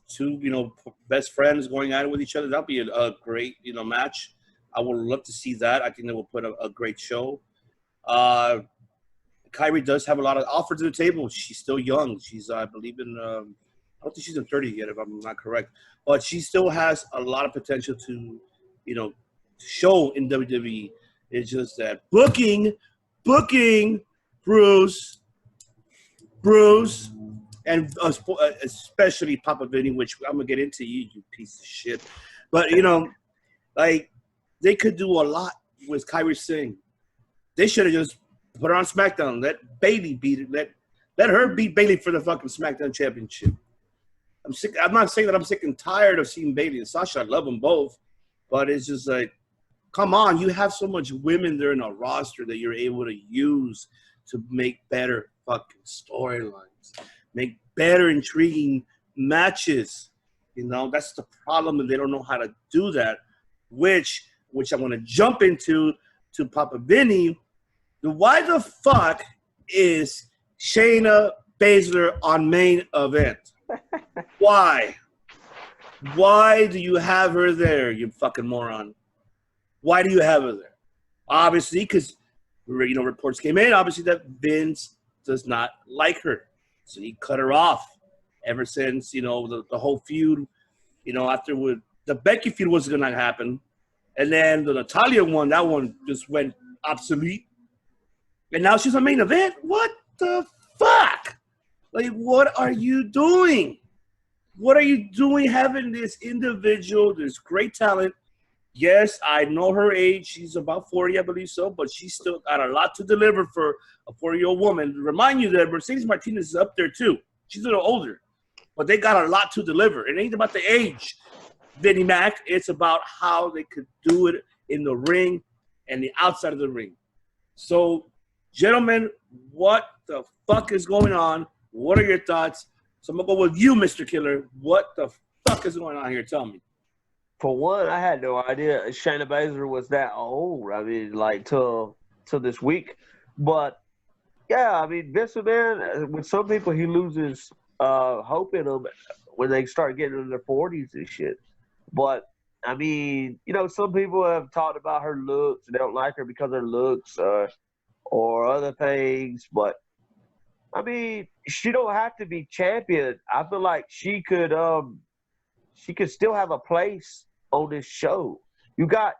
Two, best friends going at it with each other. That'd be a great, match. I would love to see that. I think they will put a great show. Kairi does have a lot of offers to the table. She's still young. She's, I believe, I don't think she's in 30 yet, if I'm not correct. But she still has a lot of potential to, show in WWE. It's just that booking, Bruce, and especially Papa Vinny, which I'm going to get into you piece of shit. But, they could do a lot with Kairi Singh. They should have just put her on SmackDown. Let Bayley beat it. Let her beat Bayley for the fucking SmackDown Championship. I'm sick. I'm not saying that I'm sick and tired of seeing Bayley and Sasha. I love them both. But it's just like, come on. You have so much women there in a roster that you're able to use to make better fucking storylines. Make better intriguing matches. That's the problem, and they don't know how to do that, which I'm going to jump into to Papa Vinny. Why the fuck is Shayna Baszler on main event? Why? Why do you have her there, you fucking moron? Why do you have her there? Obviously, because reports came in, obviously, that Vince does not like her. So he cut her off ever since, the whole feud, after the Becky feud was going to happen. And then the Natalya one, that one just went obsolete. And now she's a main event? What the fuck? Like, what are you doing? What are you doing having this individual, this great talent? Yes, I know her age. She's about 40, I believe so, but she's still got a lot to deliver for a 40-year-old woman. To remind you that Mercedes Martinez is up there too. She's a little older, but they got a lot to deliver. It ain't about the age, Vinnie Mac. It's about how they could do it in the ring and the outside of the ring. So, gentlemen, what the fuck is going on? What are your thoughts? So I'm going to go with you, Mr. Killer. What the fuck is going on here? Tell me. For one, I had no idea Shayna Baszler was that old. I mean, like, till this week. But, yeah, I mean, Vince McMahon, with some people, he loses hope in them when they start getting in their 40s and shit. But, I mean, some people have talked about her looks. They don't like her because of her looks or other things. But, I mean, she don't have to be champion. I feel like she could still have a place on this show. You got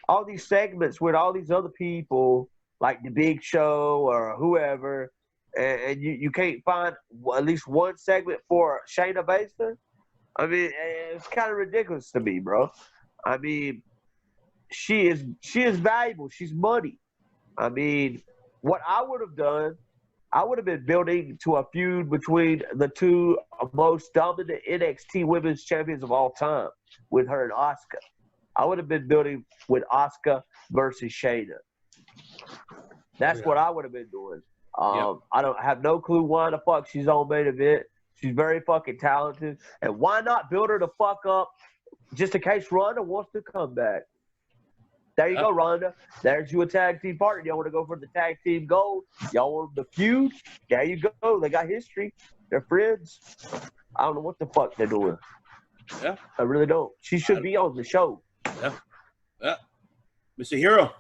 all these segments with all these other people, like the Big Show or whoever, and you can't find at least one segment for Shayna Baszler. I mean, it's kind of ridiculous to me, bro. I mean, she is valuable. She's money. I mean, what I would have done, I would have been building to a feud between the two most dominant NXT women's champions of all time, with her and Asuka. I would have been building with Asuka versus Shayna. That's what I would have been doing. I don't have no clue why the fuck she's on main event. She's very fucking talented. And why not build her the fuck up just in case Ronda wants to come back? There you go, Ronda. There's you a tag team partner. Y'all want to go for the tag team gold? Y'all want the feud? There you go. They got history. They're friends. I don't know what the fuck they're doing. Yeah. I really don't. She should be on the show. Yeah. Mr. Hero.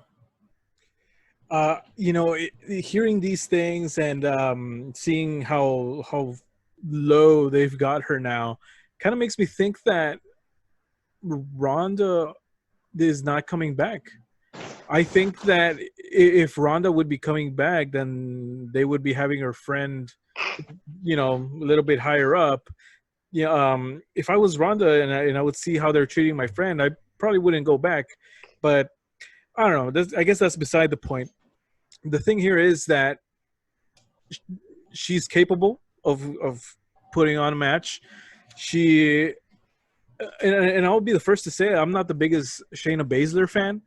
Hearing these things and seeing how low they've got her now kind of makes me think that Ronda is not coming back. I think that if Ronda would be coming back, then they would be having her friend, a little bit higher up. If I was Ronda and I would see how they're treating my friend, I probably wouldn't go back. But I don't know. I guess that's beside the point. The thing here is that she's capable of putting on a match. And I'll be the first to say I'm not the biggest Shayna Baszler fan.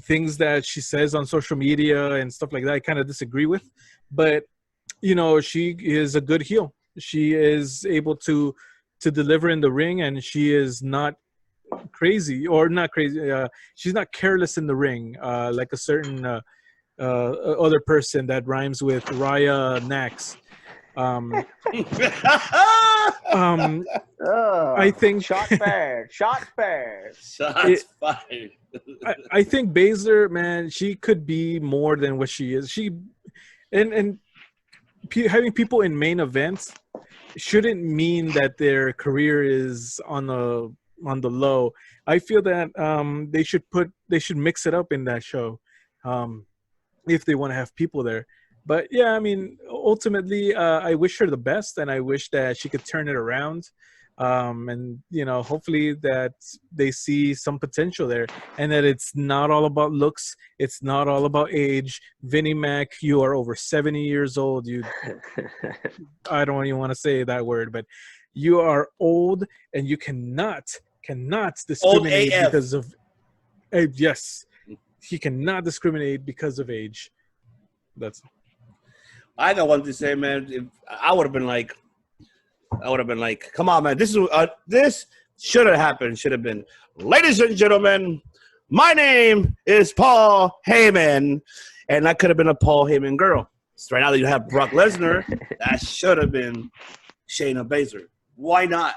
Things that she says on social media and stuff like that, I kind of disagree with. But, she is a good heel. She is able to deliver in the ring, and she is not crazy. She's not careless in the ring like a certain other person that rhymes with Raya Nax. I think shots fired. Shots fired. I think Baszler, man, she could be more than what she is. Having people in main events shouldn't mean that their career is on the low. I feel that they should mix it up in that show if they want to have people there. But yeah, I mean, ultimately, I wish her the best, and I wish that she could turn it around. And hopefully that they see some potential there, and that it's not all about looks, it's not all about age. Vinnie Mac, you are over 70 years old. I don't even want to say that word, but you are old, and you cannot discriminate because of age. Yes, he cannot discriminate because of age. I got one to say, man. If I would have been like, come on, man. This should have happened. Should have been, ladies and gentlemen, my name is Paul Heyman, and I could have been a Paul Heyman girl. So right now that you have Brock Lesnar, that should have been Shayna Baszler. Why not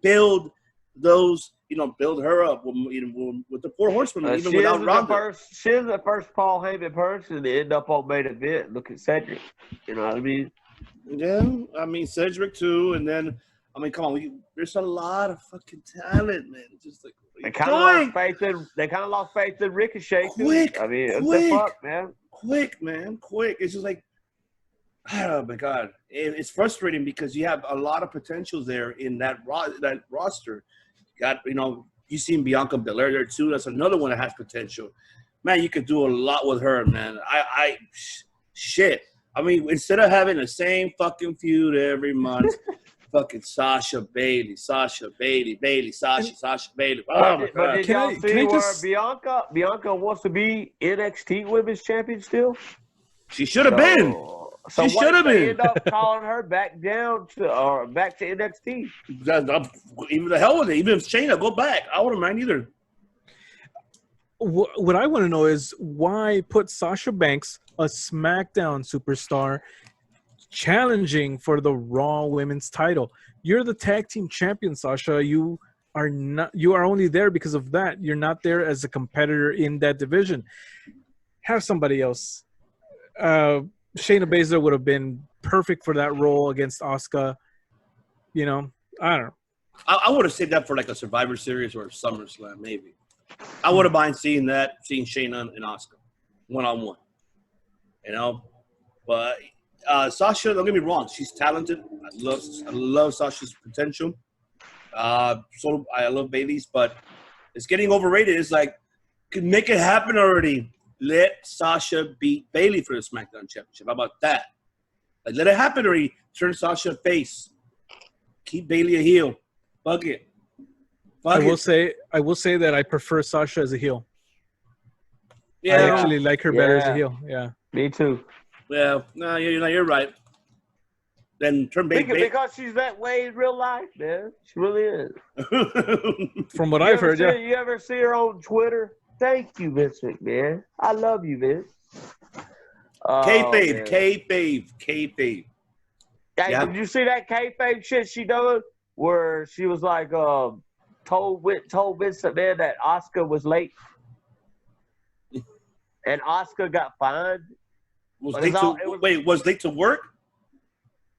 build those build her up with the 4 horsewomen, even without Ronda. She was the first Paul Heyman person to end up on main event. Look at Cedric. You know what I mean? Yeah, I mean Cedric too, and then come on, there's a lot of fucking talent, man. It's just like they kind of lost faith in Ricochet. Quick, too. I mean, what quick, the fuck, man? Quick, man, quick. It's just like, oh my god, it's frustrating because you have a lot of potentials there in that roster. You seen Bianca Belair there too. That's another one that has potential. Man, you could do a lot with her, man. Shit. I mean, instead of having the same fucking feud every month, fucking Sasha Bailey. Oh my god. But did y'all see where Bianca wants to be NXT Women's Champion still? She should have been. So she should have been. End up calling her back down back to NXT. Even the hell with it. Even if Shayna go back, I wouldn't mind either. What I want to know is why put Sasha Banks, a SmackDown superstar, challenging for the Raw Women's title. You're the tag team champion, Sasha. You are only there because of that. You're not there as a competitor in that division. Have somebody else. Shayna Baszler would have been perfect for that role against Asuka. I don't know. I would have saved that for like a Survivor Series or a SummerSlam, maybe. I would have mind seeing Shayna and Asuka one-on-one. But Sasha, don't get me wrong, she's talented. I love Sasha's potential. So I love Bayley's, but it's getting overrated. It's like, could make it happen already. Let Sasha beat Bayley for the SmackDown Championship. How about that? Like, let it happen already. Turn Sasha face. Keep Bayley a heel. Fuck it. I will say that I prefer Sasha as a heel. Yeah, I actually like her better as a heel. Yeah, me too. Well, no, you're right. Then turn Bayley because she's that way in real life, man. She really is. From what I've heard, You ever see her on Twitter? Thank you, Vince McMahon. I love you, Vince. Kayfabe. Hey, did you see that kayfabe shit she done? Where she was like, told Vince McMahon that Asuka was late, and Asuka got fined. Was late to work?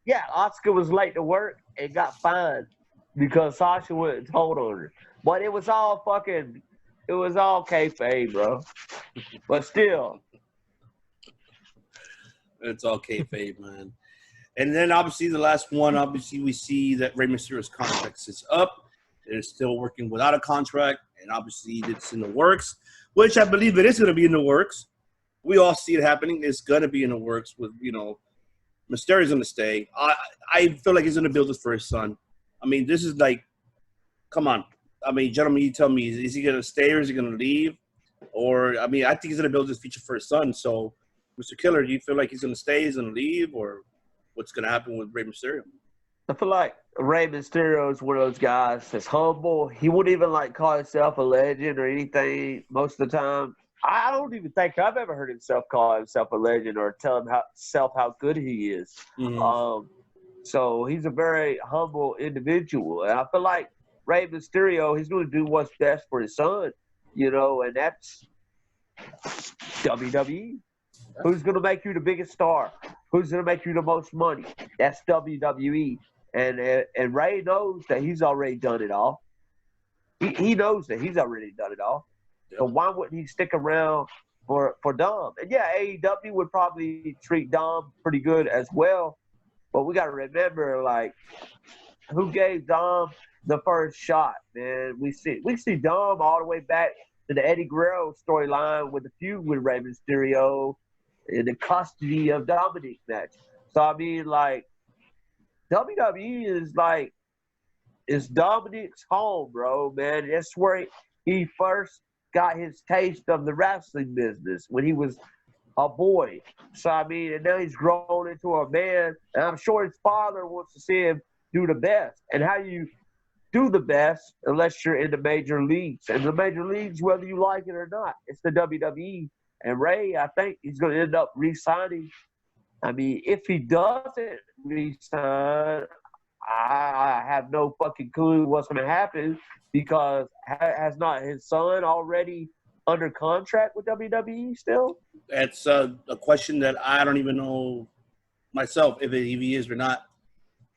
Yeah, Asuka was late to work and got fined because Sasha went and told on her. But it was all kayfabe, bro. But still. It's all kayfabe, man. And then obviously the last one, we see that Rey Mysterio's contract is up. They're still working without a contract, and obviously it's in the works, which I believe it is going to be in the works. We all see it happening. It's going to be in the works with, Mysterio's going to stay. I feel like he's going to build this for his son. I mean, this is like, come on. I mean, gentlemen, you tell me, is he going to stay or is he going to leave? Or, I mean, I think he's going to build this future for his son. So, Mr. Killer, do you feel like he's going to stay, he's going to leave, or what's going to happen with Rey Mysterio? I feel like Rey Mysterio is one of those guys that's humble. He wouldn't even call himself a legend or anything most of the time. I don't even think I've ever heard himself call himself a legend or tell himself how good he is. Mm-hmm. So he's a very humble individual. And I feel like Rey Mysterio, he's going to do what's best for his son, and that's WWE. Who's going to make you the biggest star? Who's going to make you the most money? That's WWE. And Ray knows that he's already done it all. He knows that he's already done it all. So why wouldn't he stick around for Dom? And yeah, AEW would probably treat Dom pretty good as well. But we got to remember, who gave Dom the first shot, man? We see Dom all the way back to the Eddie Guerrero storyline with the feud with Rey Mysterio in the custody of Dominic match. So I mean, WWE is Dominic's home, bro, man. That's where he first got his taste of the wrestling business when he was a boy. So I mean, and now he's grown into a man, and I'm sure his father wants to see him do the best. And how you do the best unless you're in the major leagues. And the major leagues, whether you like it or not, it's the WWE. And Ray, I think he's going to end up re-signing. I mean, if he doesn't re-sign, I have no fucking clue what's going to happen because has not his son already under contract with WWE still? That's a question that I don't even know myself if he is or not.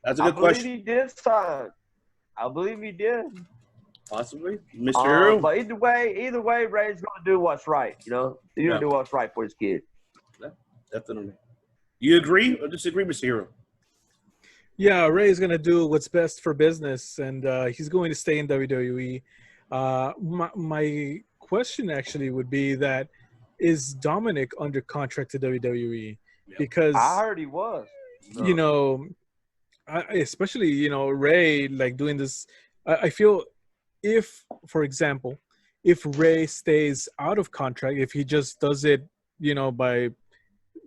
That's a good question. I believe he did sign. I believe he did. Possibly, Mr. Hero. But either way, Ray's going to do what's right. You know, he's going to do what's right for his kid. Yeah, definitely. You agree or disagree, Mr. Hero? Yeah, Ray's going to do what's best for business, and he's going to stay in WWE. My question actually would be that, is Dominic under contract to WWE? Yep. Because I heard he was. You know, especially, you know, Ray, like doing this, I feel if, for example, if Ray stays out of contract, if he just does it, you know, by,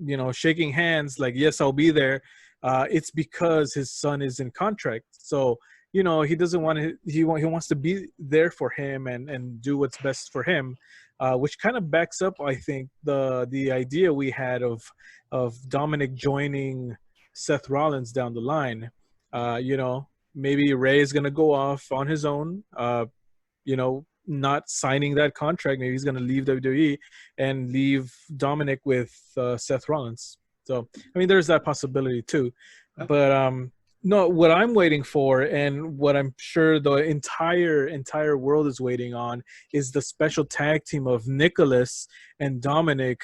you know, shaking hands, like, yes, I'll be there, it's because his son is in contract. So, you know, he doesn't want to, he wants to be there for him and do what's best for him, which kind of backs up, I think, the idea we had of Dominic joining Seth Rollins down the line. You know, maybe Ray is going to go off on his own, you know, not signing that contract. Maybe he's going to leave WWE and leave Dominic with Seth Rollins. So, I mean, there's that possibility too. But no, what I'm waiting for, and what I'm sure the entire world is waiting on, is the special tag team of Nicholas and Dominic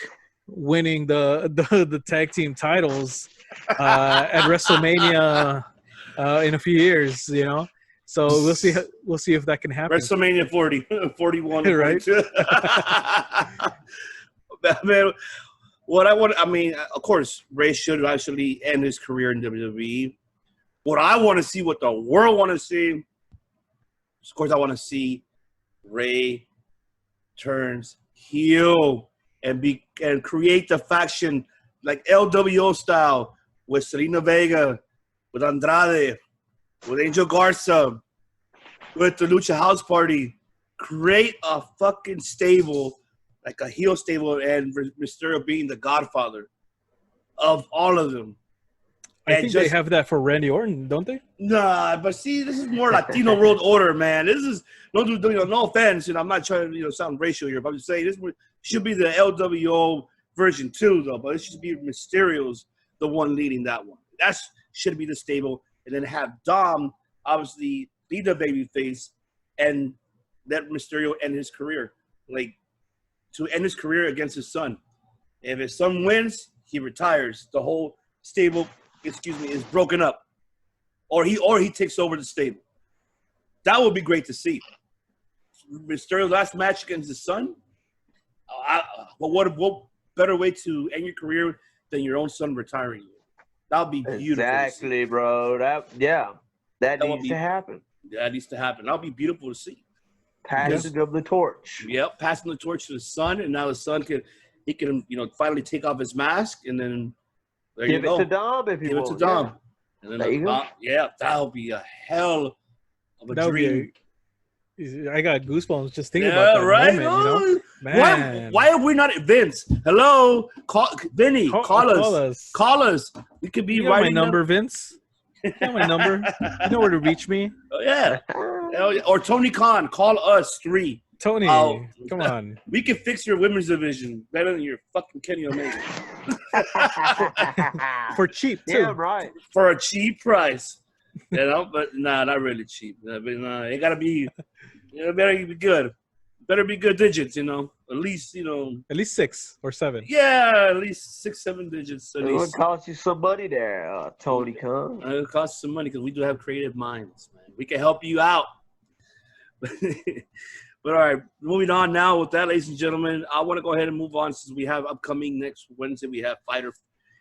winning the tag team titles at WrestleMania in a few years. You know, so we'll see if that can happen. WrestleMania 41, right? Man, what I want, I mean, of course, Ray should actually end his career in WWE. What I want to see, what the world want to see, of course, I want to see Ray turns heel and create the faction like LWO style with Selena Vega, with Andrade, with Angel Garza, with the Lucha House Party. Create a fucking stable, like a heel stable, and Mysterio being the godfather of all of them. I think they have that for Randy Orton, don't they? Nah, but see, this is more Latino World Order, man. This is no offense, and I'm not trying to sound racial here, but I'm just saying this should be the LWO version 2, though. But it should be Mysterio's the one leading that one. That should be the stable, and then have Dom obviously be the babyface, and let Mysterio end his career, like to end his career against his son. If his son wins, he retires. The whole stable, is broken up, or he takes over the stable. That would be great to see. Mysterio's last match against his son. But what better way to end your career than your own son retiring you? That would be beautiful. Exactly, bro. That needs to happen. That needs to happen. That would be beautiful to see. Passing of the torch. Yep, passing the torch to his son, and now his son can finally take off his mask, and then there Give you go. It to Dom if you Give want. it to Dom. Yeah. And then there you go. Yeah, that would be a hell of a dream. I got goosebumps just thinking about that right? moment, you know? Man. Why are we not Vince? Hello? Vinny, call us. Call us. We could be right. My writing number, Vince. You got my number. You know where to reach me. Oh, yeah. Or Tony Khan, call us 3. Tony, come on. We can fix your women's division better than your fucking Kenny Omega. For cheap, too. Yeah, right. For a cheap price. But not really cheap. It gotta be, better be good. Better be good digits, at least, At least 6 or 7. Yeah, at least 6, 7 digits. At It least. would cost you some money there, Tony Khan. It would cost some money because we do have creative minds, man. We can help you out. But all right, moving on now with that, ladies and gentlemen, I want to go ahead and move on since we have upcoming next Wednesday. We have Fyter.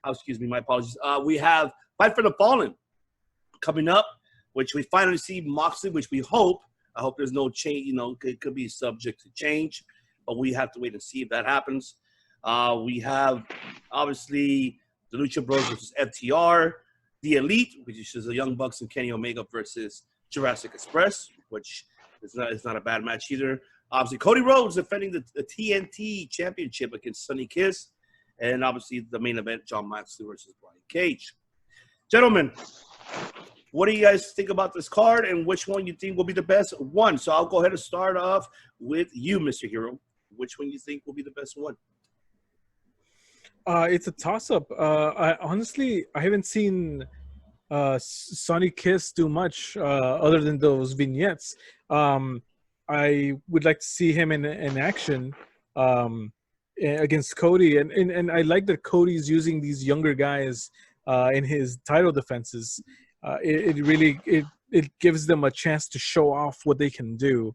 Excuse me, my apologies. We have Fight for the Fallen coming up, which we finally see Moxley, which we hope. I hope there's no change. It could be subject to change, but we have to wait and see if that happens. We have obviously the Lucha Bros versus FTR, the Elite, which is the Young Bucks and Kenny Omega versus Jurassic Express, which. It's not a bad match either. Obviously, Cody Rhodes defending the TNT Championship against Sonny Kiss. And obviously, the main event, Jon Moxley versus Brian Cage. Gentlemen, What do you guys think about this card, and which one you think will be the best one? So I'll go ahead and start off with you, Mr. Hero. Which one you think will be the best one? It's a toss-up. I honestly haven't seen Sonny Kiss do much other than those vignettes. I would like to see him in action against Cody, and I like that Cody's using these younger guys in his title defenses. It gives them a chance to show off what they can do.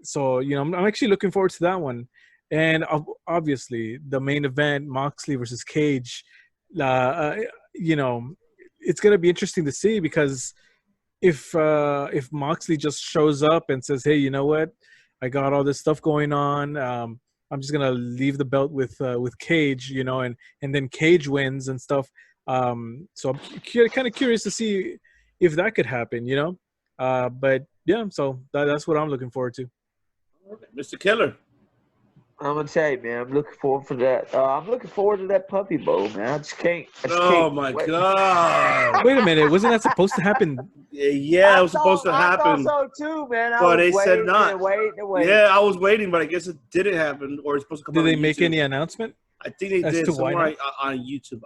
So I'm actually looking forward to that one. And obviously, the main event, Moxley versus Cage, it's going to be interesting to see, because if Moxley just shows up and says, hey, you know what? I got all this stuff going on. I'm just going to leave the belt with Cage, and then Cage wins and stuff. So I'm kind of curious to see if that could happen, But, yeah, so that's what I'm looking forward to. Mr. Killer. I'm gonna tell you, man. I'm looking forward for that. I'm looking forward to that puppy bowl, man. I just can't. Oh my God! Wait a minute, wasn't that supposed to happen? Yeah, it was supposed to happen. I thought so too, man. But they said not. Waiting. Yeah, I was waiting, but I guess it didn't happen, or it's supposed to come. Did out they on make YouTube. any announcement? I think they did somewhere on YouTube.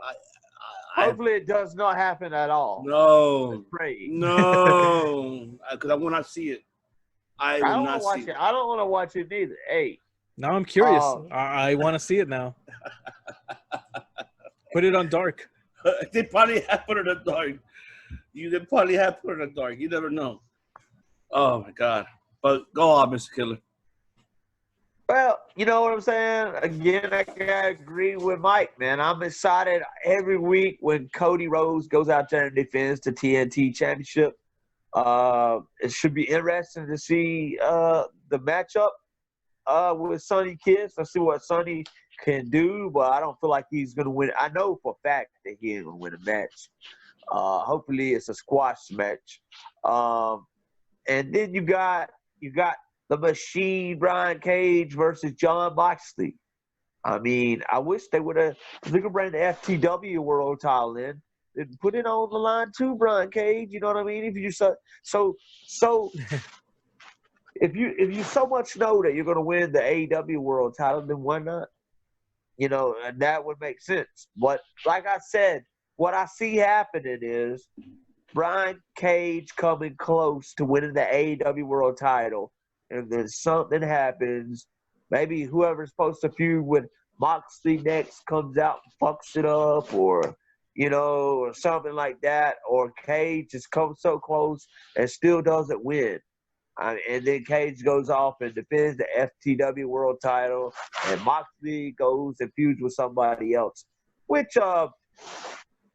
Hopefully, it does not happen at all. No, pray. No, because I will not see it. I will not see it. I don't want to watch it neither. Hey. Now I'm curious. I want to see it now. Put it on dark. They probably have put it on dark. They probably have put it on dark. You never know. Oh my God! But go on, Mr. Killer. Well, you know what I'm saying? Again, I gotta agree with Mike, man. I'm excited every week when Cody Rhodes goes out there and defends the TNT Championship. It should be interesting to see the matchup with Sonny Kiss. I see what Sonny can do, but I don't feel like he's going to win. I know for a fact that he ain't going to win a match. Hopefully it's a squash match. And then you got the Machine, Brian Cage versus Jon Moxley. I mean, I wish they would have bring the FTW World title in and put it on the line too, Brian Cage. You know what I mean? If you so If you so much know that you're going to win the AEW World title, then why not? And that would make sense. But like I said, what I see happening is Brian Cage coming close to winning the AEW World title, and then something happens. Maybe whoever's supposed to feud with Moxley next comes out and fucks it up, or something like that, or Cage just comes so close and still doesn't win. And then Cage goes off and defends the FTW World title, and Moxley goes and feuds with somebody else. Which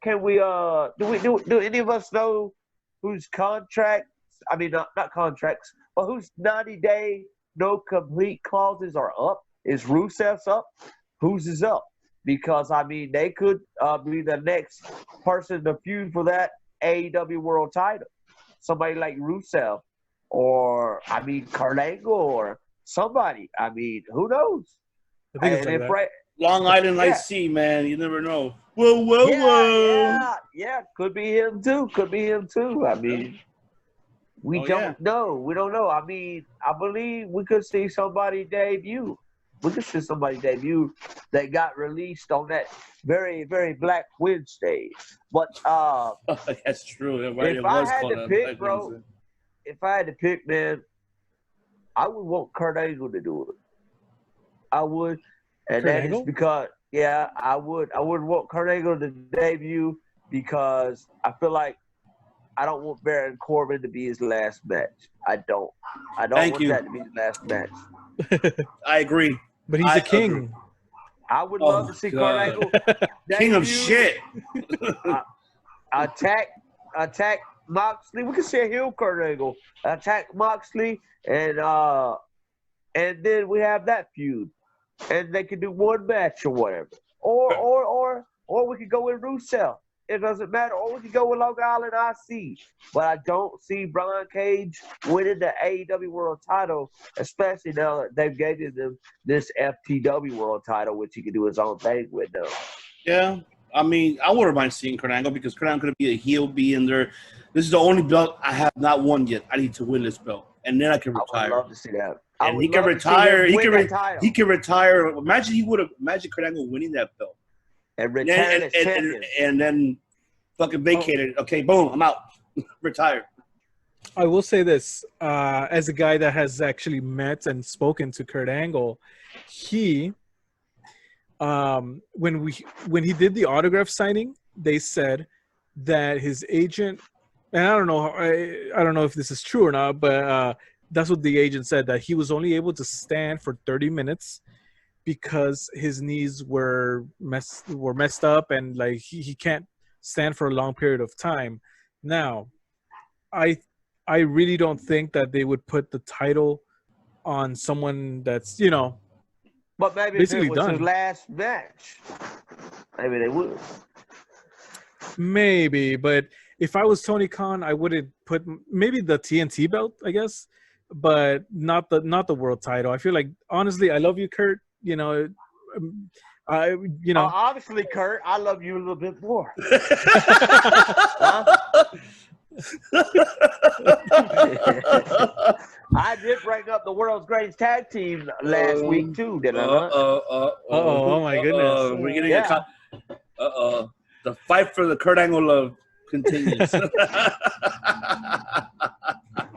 can we do any of us know whose contracts? I mean, not contracts, but whose 90-day no complete clauses are up? Is Rusev's up? Whose is up? Because I mean, they could be the next person to feud for that AEW World title. Somebody like Rusev. Or, I mean, Kurt Angle or somebody. I mean, who knows? I think it's like Long Island Light C, man. You never know. Whoa. Yeah. Could be him too. I mean, we don't know. We don't know. I mean, I believe we could see somebody debut. We could see somebody debut that got released on that very, very Black Wednesday. But that's true. If I had to pick, bro. If I had to pick, man, I would want Kurt Angle to do it. I would, and that is because, I would want Kurt Angle to debut because I feel like I don't want Baron Corbin to be his last match. I don't want that to be his last match. I agree, but he's a king. Agree. I would love to see Kurt Angle king of shit. Attack Moxley. We can see a heel Kurt Angle attack Moxley, and then we have that feud, and they can do one match or whatever, or we could go with Rusev. It doesn't matter. Or we could go with Long Island IC. But I don't see Brian Cage winning the AEW World title, especially now that they've given him this FTW World title, which he can do his own thing with now. Yeah. I mean, I wouldn't mind seeing Kurt Angle because Kurt Angle could be a heel, be in there. This is the only belt I have not won yet. I need to win this belt, and then I can retire. I would love to see that. And he can retire. He can retire. Imagine Kurt Angle winning that belt and retire as champion. And then fucking vacate it. Okay, boom, I'm out. Retire. I will say this, as a guy that has actually met and spoken to Kurt Angle, he, when he did the autograph signing, they said that his agent, and I don't know if this is true or not, but that's what the agent said, that he was only able to stand for 30 minutes because his knees were messed up, and like he can't stand for a long period of time. Now, I really don't think that they would put the title on someone that's, you know, but maybe if it was his last match, maybe they would. Maybe, but if I was Tony Khan, I wouldn't put maybe the TNT belt, I guess, but not the world title. I feel like, honestly, I love you, Kurt. You know, obviously, Kurt, I love you a little bit more. I did bring up the world's greatest tag team last week too, did I not? Oh my goodness. We're getting the fight for the Kurt Angle love continues.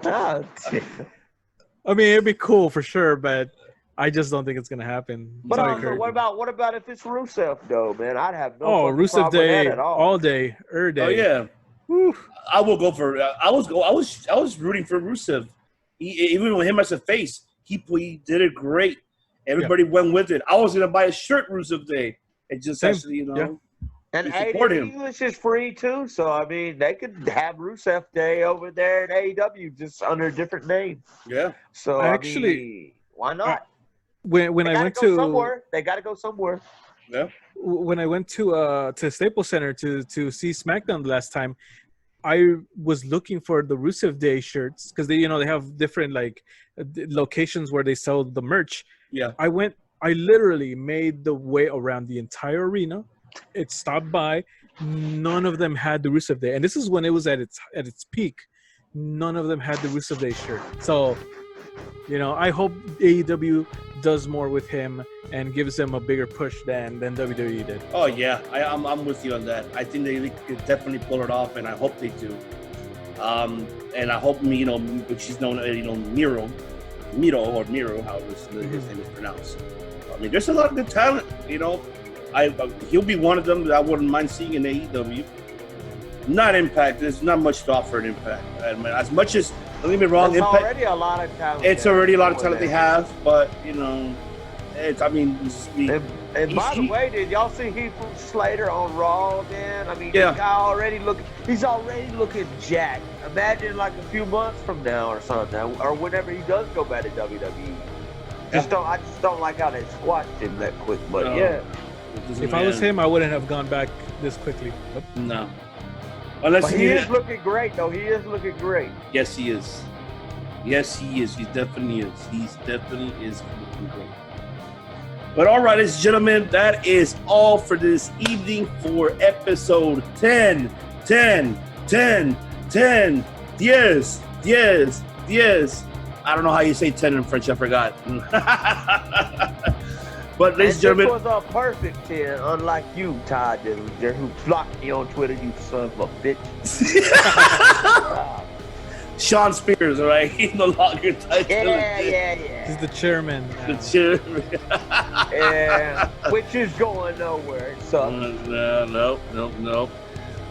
I mean, it'd be cool for sure, but I just don't think it's gonna happen. But also, what about if it's Rusev though, man? I'd have no Rusev Day at all day, day. Oh yeah. Whew. I will go for. I was rooting for Rusev. Even with him as a face, he did it great. Everybody went with it. I was gonna buy a shirt Rusev Day. It just actually, you know. Yeah. And English is free too, so I mean they could have Rusev Day over there at AEW just under a different name. Yeah. So actually, why not? When I went to somewhere, they got to go somewhere. Yeah. When I went to Staples Center to see SmackDown the last time, I was looking for the Rusev Day shirts because they have different like locations where they sell the merch. Yeah. I literally made the way around the entire arena. It stopped by. None of them had the Rusev Day, and this is when it was at its peak. None of them had the Rusev Day shirt. So, I hope AEW does more with him and gives him a bigger push than WWE did. Oh yeah, I'm with you on that. I think they could definitely pull it off, and I hope they do. And I hope which is known as Miro, however his name is pronounced. I mean, there's a lot of good talent. He'll be one of them that I wouldn't mind seeing in AEW. Not Impact. There's not much to offer in Impact. I mean, as much as, don't get me wrong, it's Impact. already a lot of talent. It's already a lot of talent they have, but it's. I mean, and by the way, did y'all see Heath Slater on Raw? Then I mean, this guy he's already looking jacked. Imagine like a few months from now or something, or whenever he does go back to WWE. I just don't like how they squashed him that quick. But if I was him, I wouldn't have gone back this quickly. No. But he is looking great, though. He is looking great. Yes, he is. Yes, he is. He definitely is. He definitely is looking great. But all right, ladies and gentlemen, that is all for this evening for episode 10. Yes. I don't know how you say 10 in French. I forgot. But ladies and gentlemen, this was a perfect 10, unlike you, Todd Dillinger, who blocked me on Twitter, you son of a bitch. Sean Spears, all right? He's no longer titled. Yeah. He's the chairman. The chairman. Yeah, which is going nowhere. It sucks. No.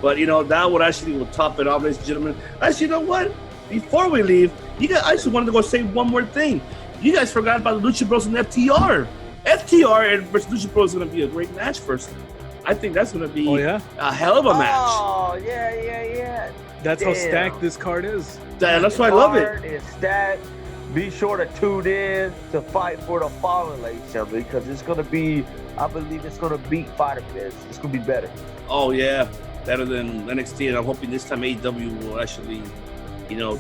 But that would actually will top it off, ladies and gentlemen. Actually, you know what? Before we leave, I just wanted to go say one more thing. You guys forgot about the Lucha Bros and FTR. FTR versus Lucha Bros is going to be a great match first. I think that's going to be a hell of a match. Oh, yeah. That's how stacked this card is. That's why I love it. It's stacked. Be sure to tune in to Fight for the Fallen, ladies and gentlemen, because it's going to be, I believe it's going to beat Fyter Fest. It's going to be better. Oh, yeah. Better than NXT, and I'm hoping this time AEW will actually,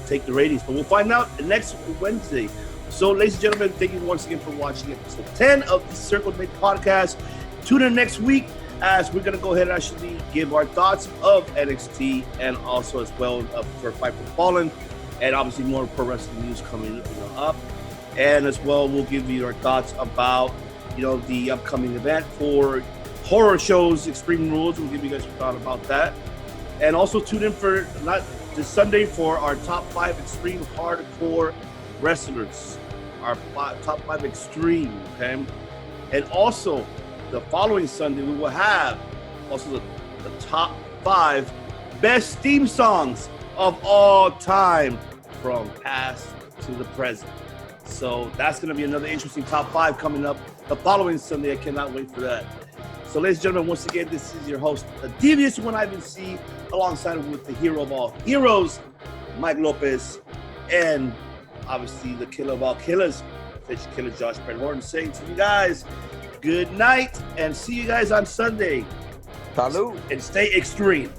take the ratings. But we'll find out next Wednesday. So, ladies and gentlemen, thank you once again for watching episode 10 of the Circle Mate podcast. Tune in next week. as we're going to go ahead and actually give our thoughts of NXT and also as well for Fight for Fallen, and obviously more pro wrestling news coming up. And as well, we'll give you our thoughts about the upcoming event for horror shows, Extreme Rules. We'll give you guys a thought about that. And also tune in for not this Sunday for our top 5 extreme hardcore wrestlers. Our top 5 extreme, okay? And also the following Sunday we will have also the top 5 best theme songs of all time from past to the present. So that's going to be another interesting top 5 coming up the following Sunday. I cannot wait for that. So, ladies and gentlemen, once again, this is your host, the Devious One Ivan C, alongside with the hero of all heroes, Mike Lopez, and obviously the killer of all killers, Killer Josh Bret Horton, saying to you guys, good night, and see you guys on Sunday. Salud. And stay extreme.